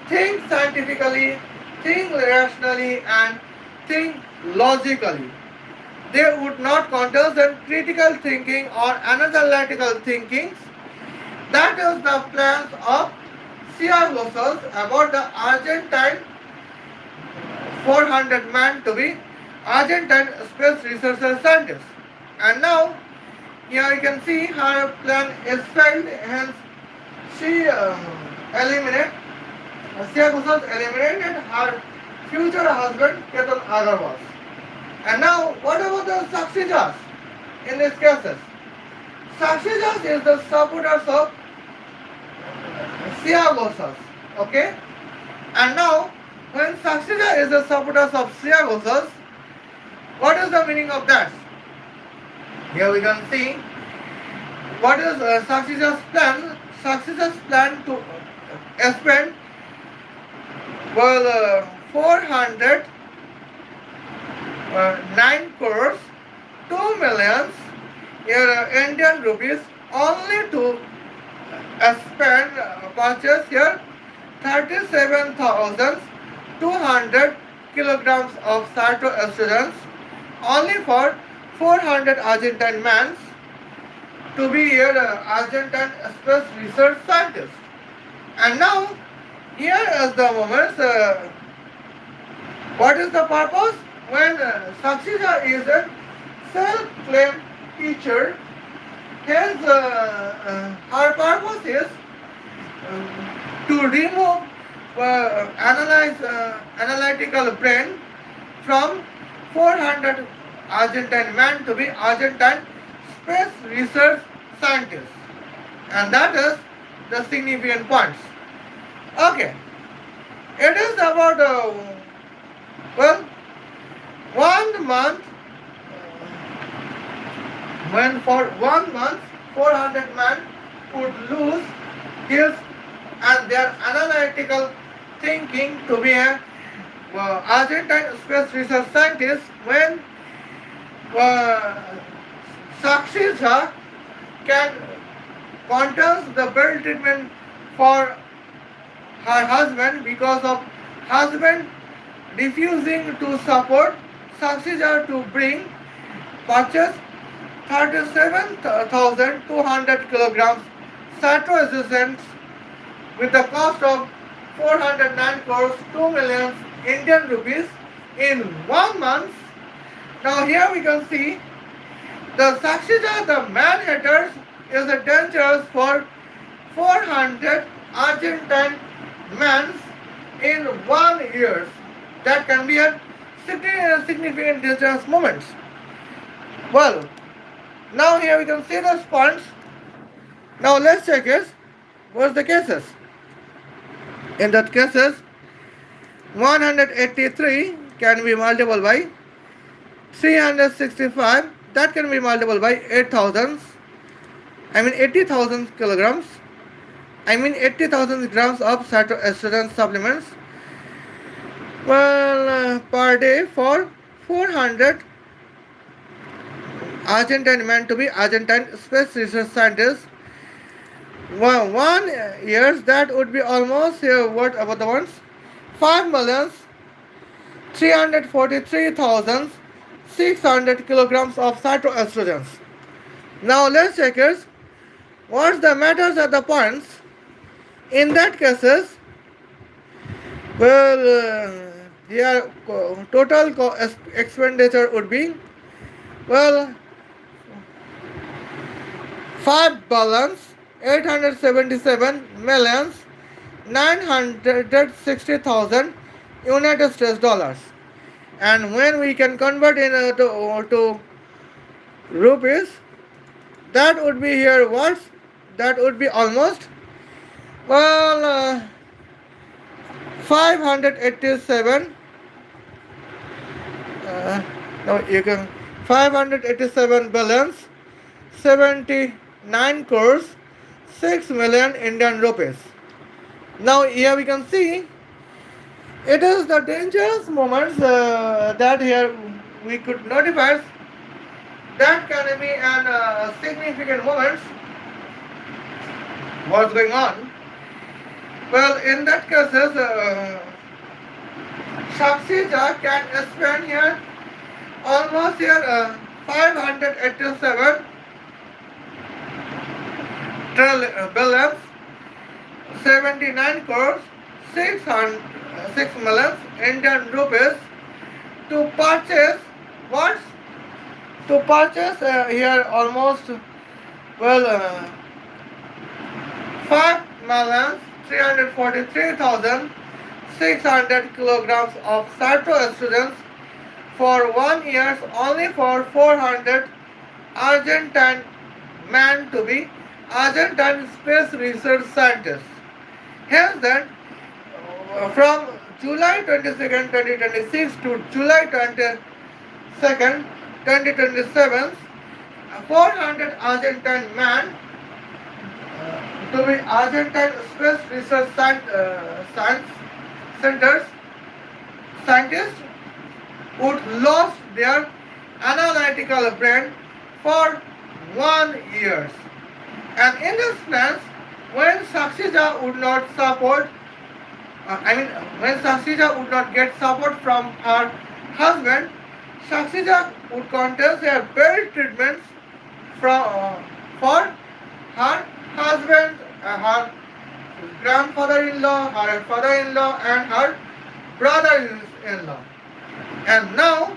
think scientifically, think rationally, and think logically. They would not conduct critical thinking or analytical thinking. That is the plans of Ciargossos about the Argentine 400 man to be Argentine space research scientist. And now here you can see her plan is failed, hence she eliminated, Ciargossos eliminated her future husband Ketan Agarwal. And now what about the Sakshi Jha in these cases? Sakshi Jha is the supporters of Ciargossos. Okay? And now when Sakshi Jha is the supporters of Ciargossos, what is the meaning of that? Here we can see what is Sakshi Jha's plan. Sakshi Jha's plan to spend 409 crores 2 millions Indian rupees only to spend purchase here 37,200 kilograms of phytoestrogens only for 400 Argentine men to be here Argentine space research scientist. And now here is the moment. What is the purpose? When Sakshi Jha is a self-claimed teacher, his her purpose is to remove analytical brain from 400 Argentine men to be Argentine space research scientists. And that is the significant points. Okay. It is about, well, 1 month, when for 1 month 400 men would lose his and their analytical thinking to be a Argentine space research scientist when Sakshi Jha can contest the bill treatment for her husband because of husband refusing to support Sakshi Jha to purchase 37,200 kilograms phytoestrogens with the cost of 409 crores 2 million Indian rupees in 1 month. Now here we can see the Sakshi Jha, the man haters, is dangerous for 400 Argentine men in 1 year. That can be a significant dangerous moment. Well, now here we can see the points. Now let's check it. What's the cases? In that cases, 183 can be multiplied by 365. That can be multiplied by 8,000. 80,000 kilograms. 80,000 grams of estrogen supplements. Well, per day for 400 Argentine men to be Argentine space research scientists. 1 years, that would be almost what about the ones? 5,343,600 kilograms of phytoestrogens. Now let's check it. What's the matters at the points? In that cases, well, here total expenditure would be, well, 5 balance 877 millions 960,000 United States dollars. And when we can convert to rupees, that would be here what? That would be almost, well, 587, no, you can 587 billions 79 crores 6 million Indian rupees. Now here we can see it is the dangerous moments that here we could notify that can be an significant moments what's going on. Well, in that cases, Sakshi Jha can spend here almost here 587 billions 79 crores 6 millions Indian rupees to purchase what? To purchase here almost, well, 5,343,600 kilograms of phytoestrogen for 1 year only for 400 Argentine men to be Argentine space research scientists. Hence then, from July 22nd, 2026 to July 22nd, 2027, 400 Argentine men to be Argentine Space Research Science Centers scientists would lose their analytical brain for 1 year. And in this sense, when Sakshi Jha would not support, when Sakshi Jha would not get support from her husband, Sakshi Jha would contest her belt treatments for her husband, her grandfather-in-law, her father-in-law, and her brother-in-law. And now,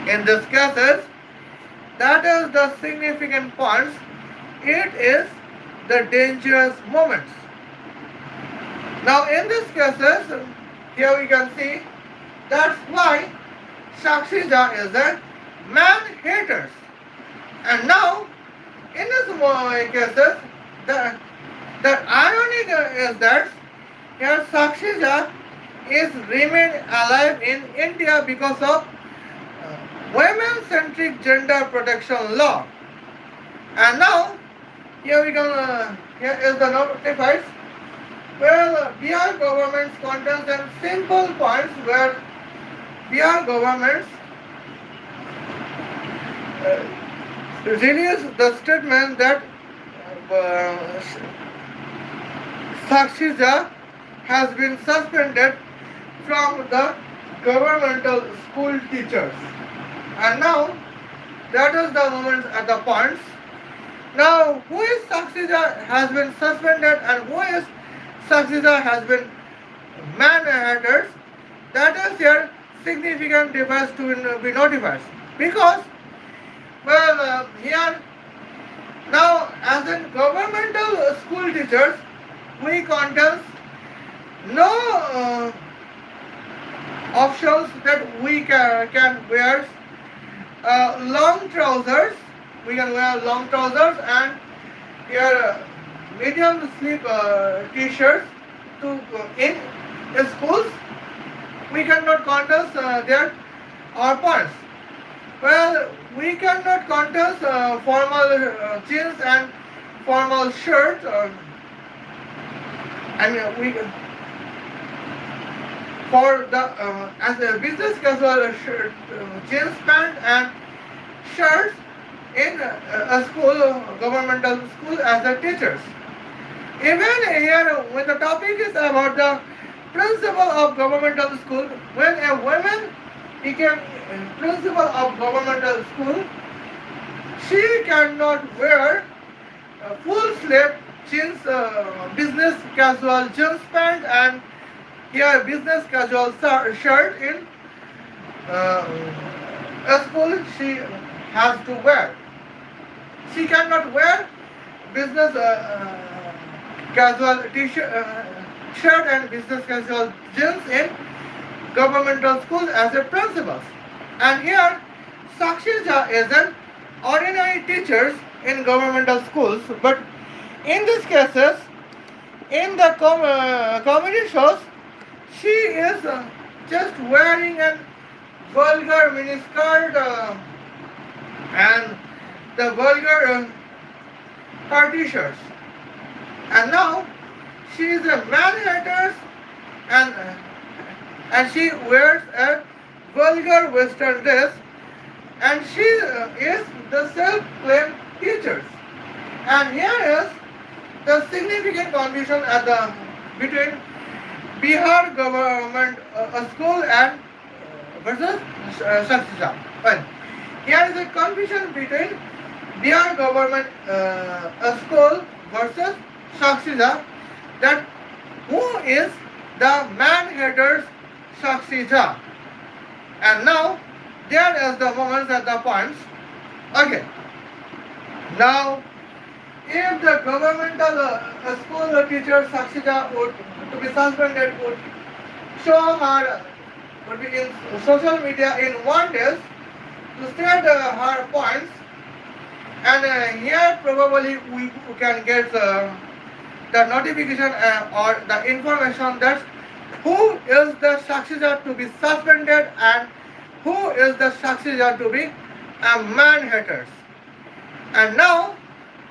in this cases, that is the significant points. It is the dangerous moments. Now, in this cases, here we can see that's why Sakshi Jha is a man haters. And now, in this cases, the irony is that here Sakshi Jha is remain alive in India because of women-centric gender protection law. And now, here we can, here is the notifies. Well, Bihar government's contains some simple points where Bihar government released the statement that Sakshi Jha has been suspended from the governmental school teachers. And now, that is the moment at the points. Now, who is Sakshi Jha has been suspended and who is Sakshi Jha has been man-haters? That is here significant difference to be notified. Because, well, here, now as in governmental school teachers, we contest no options that we can wear long trousers. We can wear long trousers and here medium sleeve t-shirts to in schools. We cannot contest their our points. Well, we cannot contest formal jeans and formal shirt. We for the as a business casual shirt, jeans pant and shirts in a school, governmental school as a teachers. Even here, when the topic is about the principal of governmental school, when a woman became principal of governmental school, she cannot wear full sleeve jeans, business casual jeans pant and here business casual shirt in a school she has to wear. She cannot wear business casual t-shirt shirt and business casual jeans in governmental schools as a principal. And here, Sakshi Jha is an ordinary teacher in governmental schools, but in these cases, in the comedy shows, she is just wearing an vulgar miniskirt and the vulgar her t-shirts. And now she is a man-hater and she wears a vulgar Western dress and she is the self-claimed teacher. And here is the significant confusion at the between Bihar government school and versus Sakshi Jha. Well, here is a confusion between Bihar government school versus Sakshi Jha, that who is the man-hater Sakshi Jha. And now there is the moments at the points. Okay. Now, if the governmental school teacher Sakshi Jha would to be suspended would show her would be in social media in one day to state her points, and here probably we can get the notification or the information that who is the Sakshi Jha to be suspended and who is the Sakshi Jha to be a man-hater. And now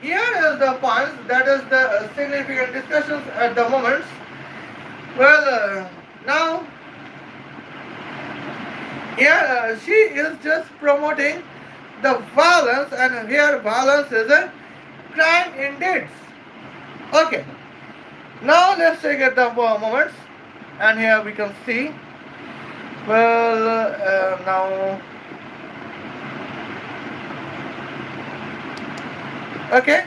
here is the points, that is the significant discussions at the moment. Well, now here she is just promoting the violence, and here violence is a crime indeed. Okay, now let's take it the moments, and here we can see. Well, now, okay.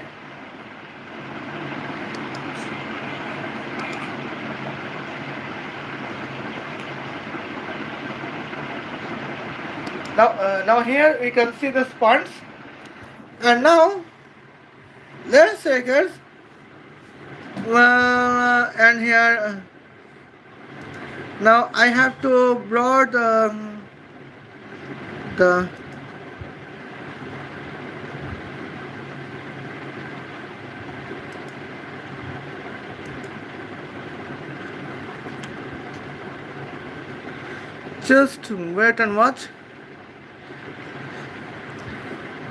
Now here we can see the sponge, and now let's take it. And here now I have to broad the just wait and watch.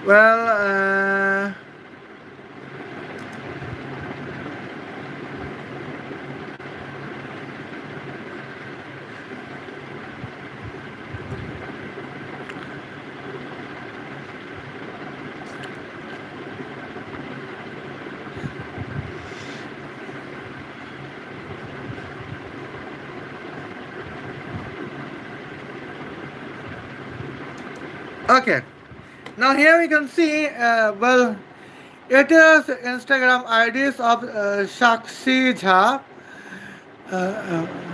Well, okay. Now here we can see, well, it is Instagram IDs of Sakshi Jha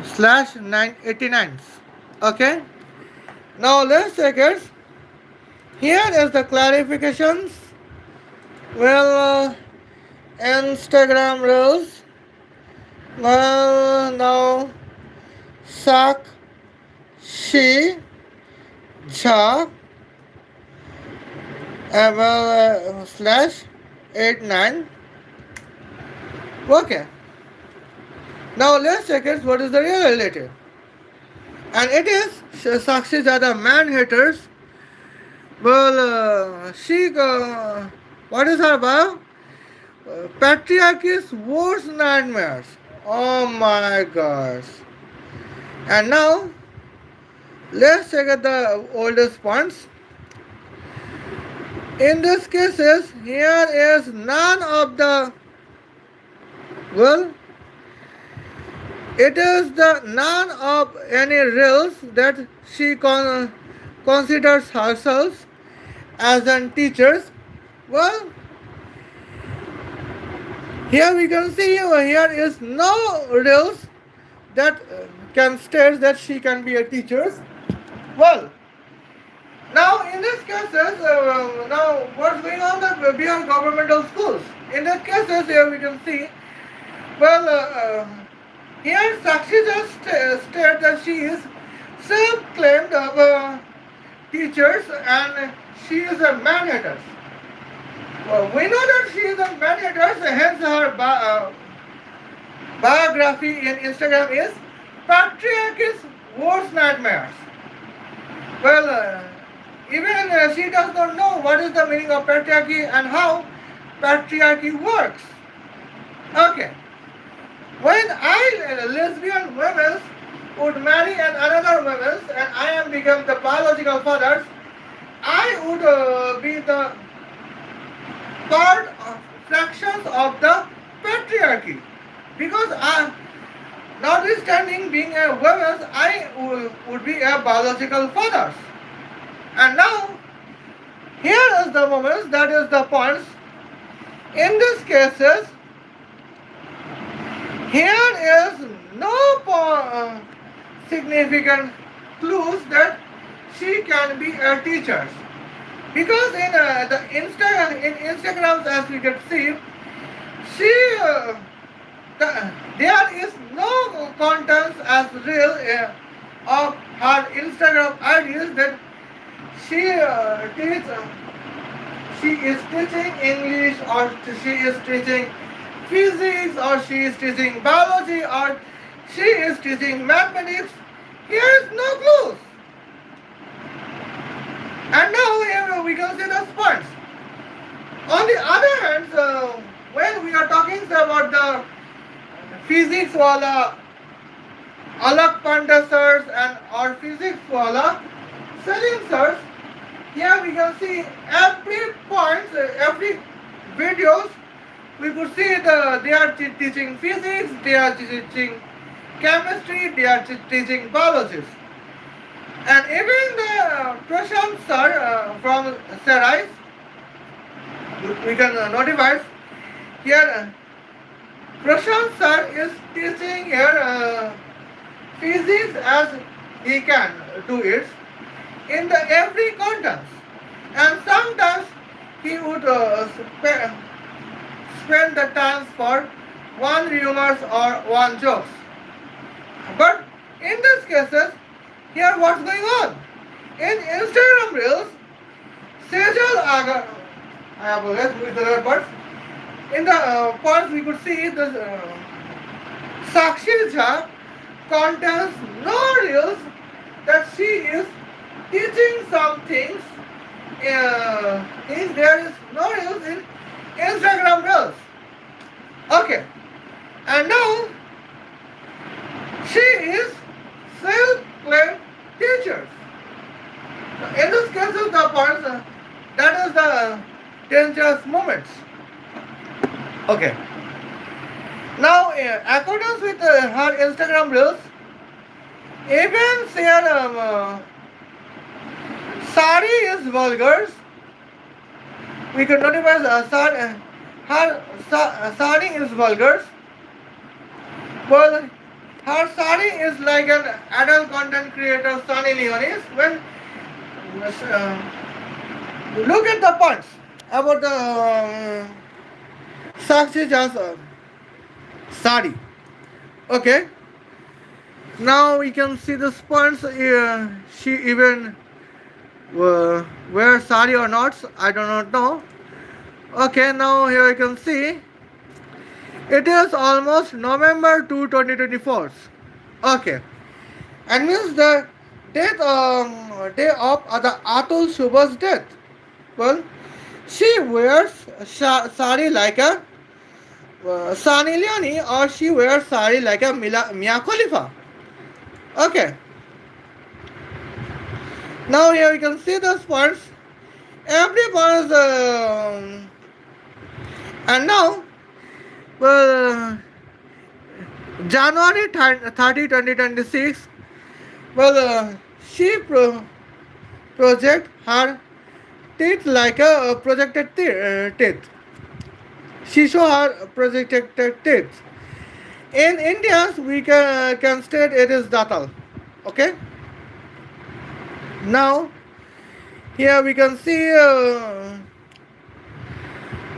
slash 989. Okay. Now let's take it. Here is the clarifications. Well, Instagram rules. Well, now Sakshi Jha slash 89. Okay. Now let's check it. What is the reality? And it is Sakshi Jha, the man-haters. Well, she, what is her bio? Patriarchy's worst nightmares. Oh my gosh. And now, let's check out the oldest points. In these cases, here is none of the, well, it is the none of any rules that she considers herself as a teacher. Well, here we can see here is no rules that can state that she can be a teacher. Well, now in these cases, now what's going on behind governmental schools? In that cases, here we can see, well, here Sakshi just stated that she is self-claimed of teachers and she is a man-hater. Well, we know that she is a man-hater, hence her biography in Instagram is Patriarchy's Worst Nightmares. Well, even she does not know what is the meaning of patriarchy and how patriarchy works. Okay. When lesbian women would marry another women and I am become the biological fathers, I would be the part of fractions of the patriarchy. Because notwithstanding being a woman, I would be a biological father. And now, here is the moment, that is the points. In these cases, here is no significant clues that she can be a teacher. Because in Instagrams, as we can see, she there is no contents as real of her Instagram ideas that she she is teaching English or she is teaching physics or she is teaching biology or she is teaching mathematics. Here is no clues. And now here we can see the points. On the other hand, when we are talking about the physics wala alag panda sirs and or physics wala Salim sirs, here we can see every point, every videos we could see they are teaching physics, they are teaching chemistry, they are teaching biology. And even the Prashant sir from Sarais, we can notify here. Prashant sir is teaching here physics as he can do it in the every contents, and sometimes he would spend the time for one rumors or one jokes. But in these cases, here what's going on? In Instagram Reels, Sejal Agar, I have always with the red words. In the points we could see the Sakshi Jha contains no reels that she is teaching some things. There is no reels in Instagram Reels. Okay. And now she is self-claimed teacher. In this case of the points, that is the dangerous moments. Okay. Now, accordance with her Instagram reels, even her sari is vulgar. We can notify her sari is vulgar. Well, her sari is like an adult content creator, Sunny Leonis. When look at the points about the Sakshi Jha sari. Okay. Now we can see the points. She even wear sari or not. I do not know. Okay. Now here you can see. It is almost November 2, 2024. Okay. And means the death day of the Atul Shubha's death. Well, she wears sari like a Sunny Leone or she wears sari like a Mia Khalifa. Okay. Now here you can see the points. Every point and now January 30, 2026. She project her teeth like a projected teeth. She show her projected teeth. In India, we can state it is datal. Okay. Now, Here we can see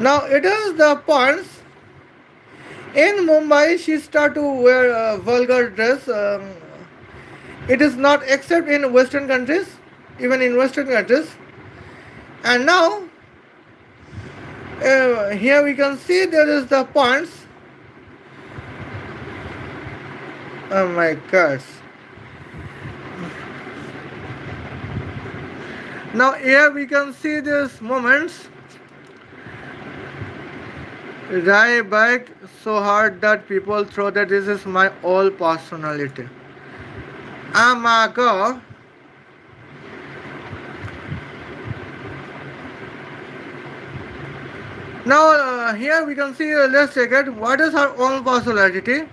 now it is the pants. In Mumbai, she start to wear vulgar dress. It is not except in Western countries, even in Western countries. And now here we can see there is the pants. Oh my God! Now here we can see these moments. I bike so hard that people throw that this is my whole personality. Oh my God! Now here we can see. Let's check it. What is her own personality?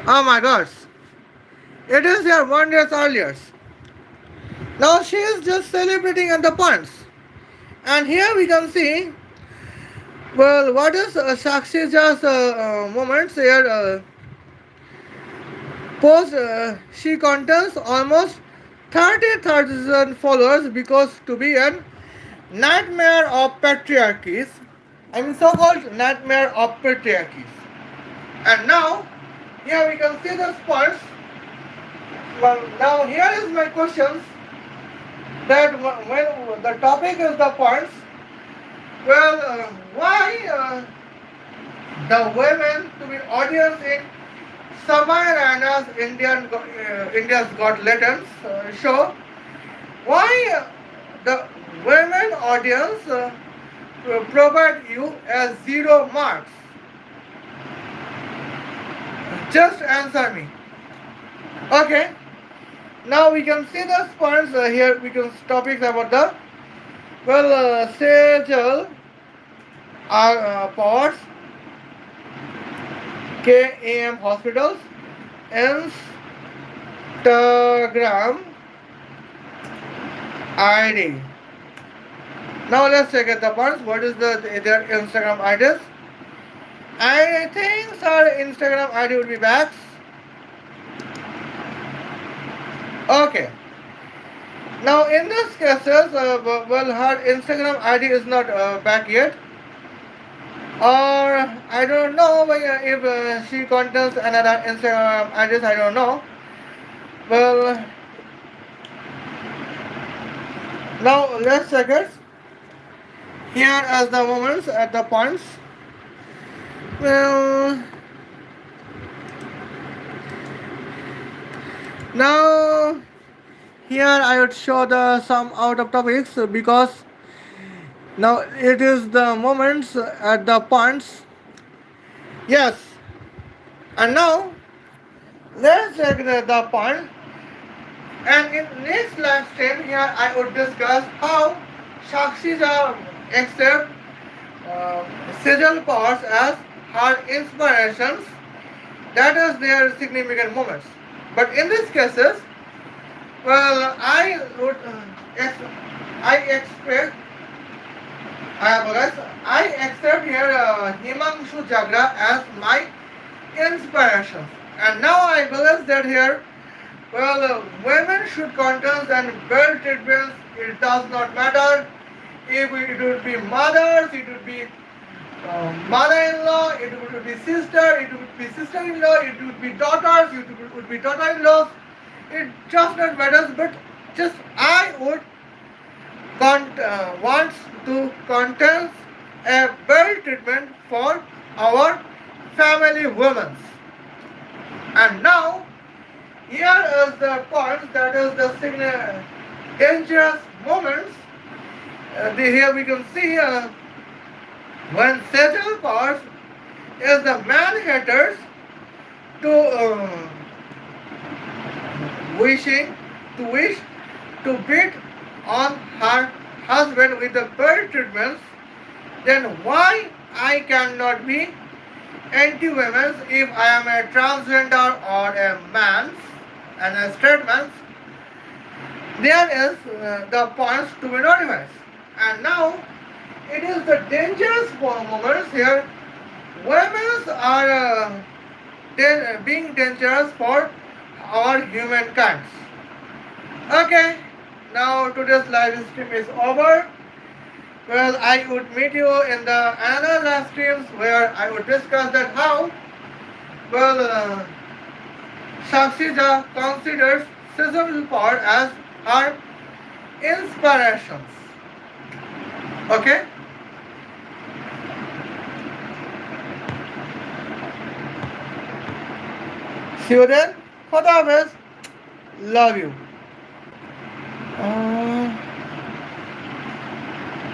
Oh my God! It is here 1 year earlier. Now she is just celebrating at the punts. And here we can see, well, what is Sakshi Jha's moments here? Post, she contains almost 30,000 followers because to be an nightmare of patriarchies. I mean, so-called nightmare of patriarchies. And now, here we can see the spots. Well, now here is my questions that when the topic is the points, well, why the women to be audience in Samay Raina's India's Got Talent show, why the women audience provide you as 0 marks? Just answer me. Okay. Now we can see the points here. We can topics about the sexual powers, KAM hospitals, Instagram ID. Now let's check at the points. What is their Instagram IDs? I think our Instagram ID would be back. Okay. Now in this cases, her Instagram ID is not back yet, or I don't know if she contains another Instagram address. I don't know. Well, now let's check it. Here as the moments at the points. Well, now here I would show the some out of topics because now it is the moments at the points. Yes. And now let's check the point. And in next live stream here I would discuss how Sakshi Jha accept sexual powers as her inspirations. That is their significant moments. But in these cases, well, I expect, I apologize, I accept here Himanshu Jagra as my inspiration. And now I believe that here, women should contest and well treatments. It does not matter if it would be mothers, it would be mother-in-law, it would be sister, it would be sister-in-law, it would be daughters, it would be daughter-in-laws. It just not matters, but just I would want to contest a well treatment for our family women. And now, here is the point that is the dangerous moments. Here we can see when sexual powers is the man haters to wish to beat on her husband with the bird treatments, then why I cannot be anti-women if I am a transgender or a man and a straight man? There is the points to be notified. And now it is the dangerous moments here. Women are being dangerous for our humankind. Okay, now today's live stream is over. Well, I would meet you in the another live streams where I would discuss that how well Sakshi Jha considers seasonal power as her inspirations. Okay, see you then. Khuda Hafiz. Love you.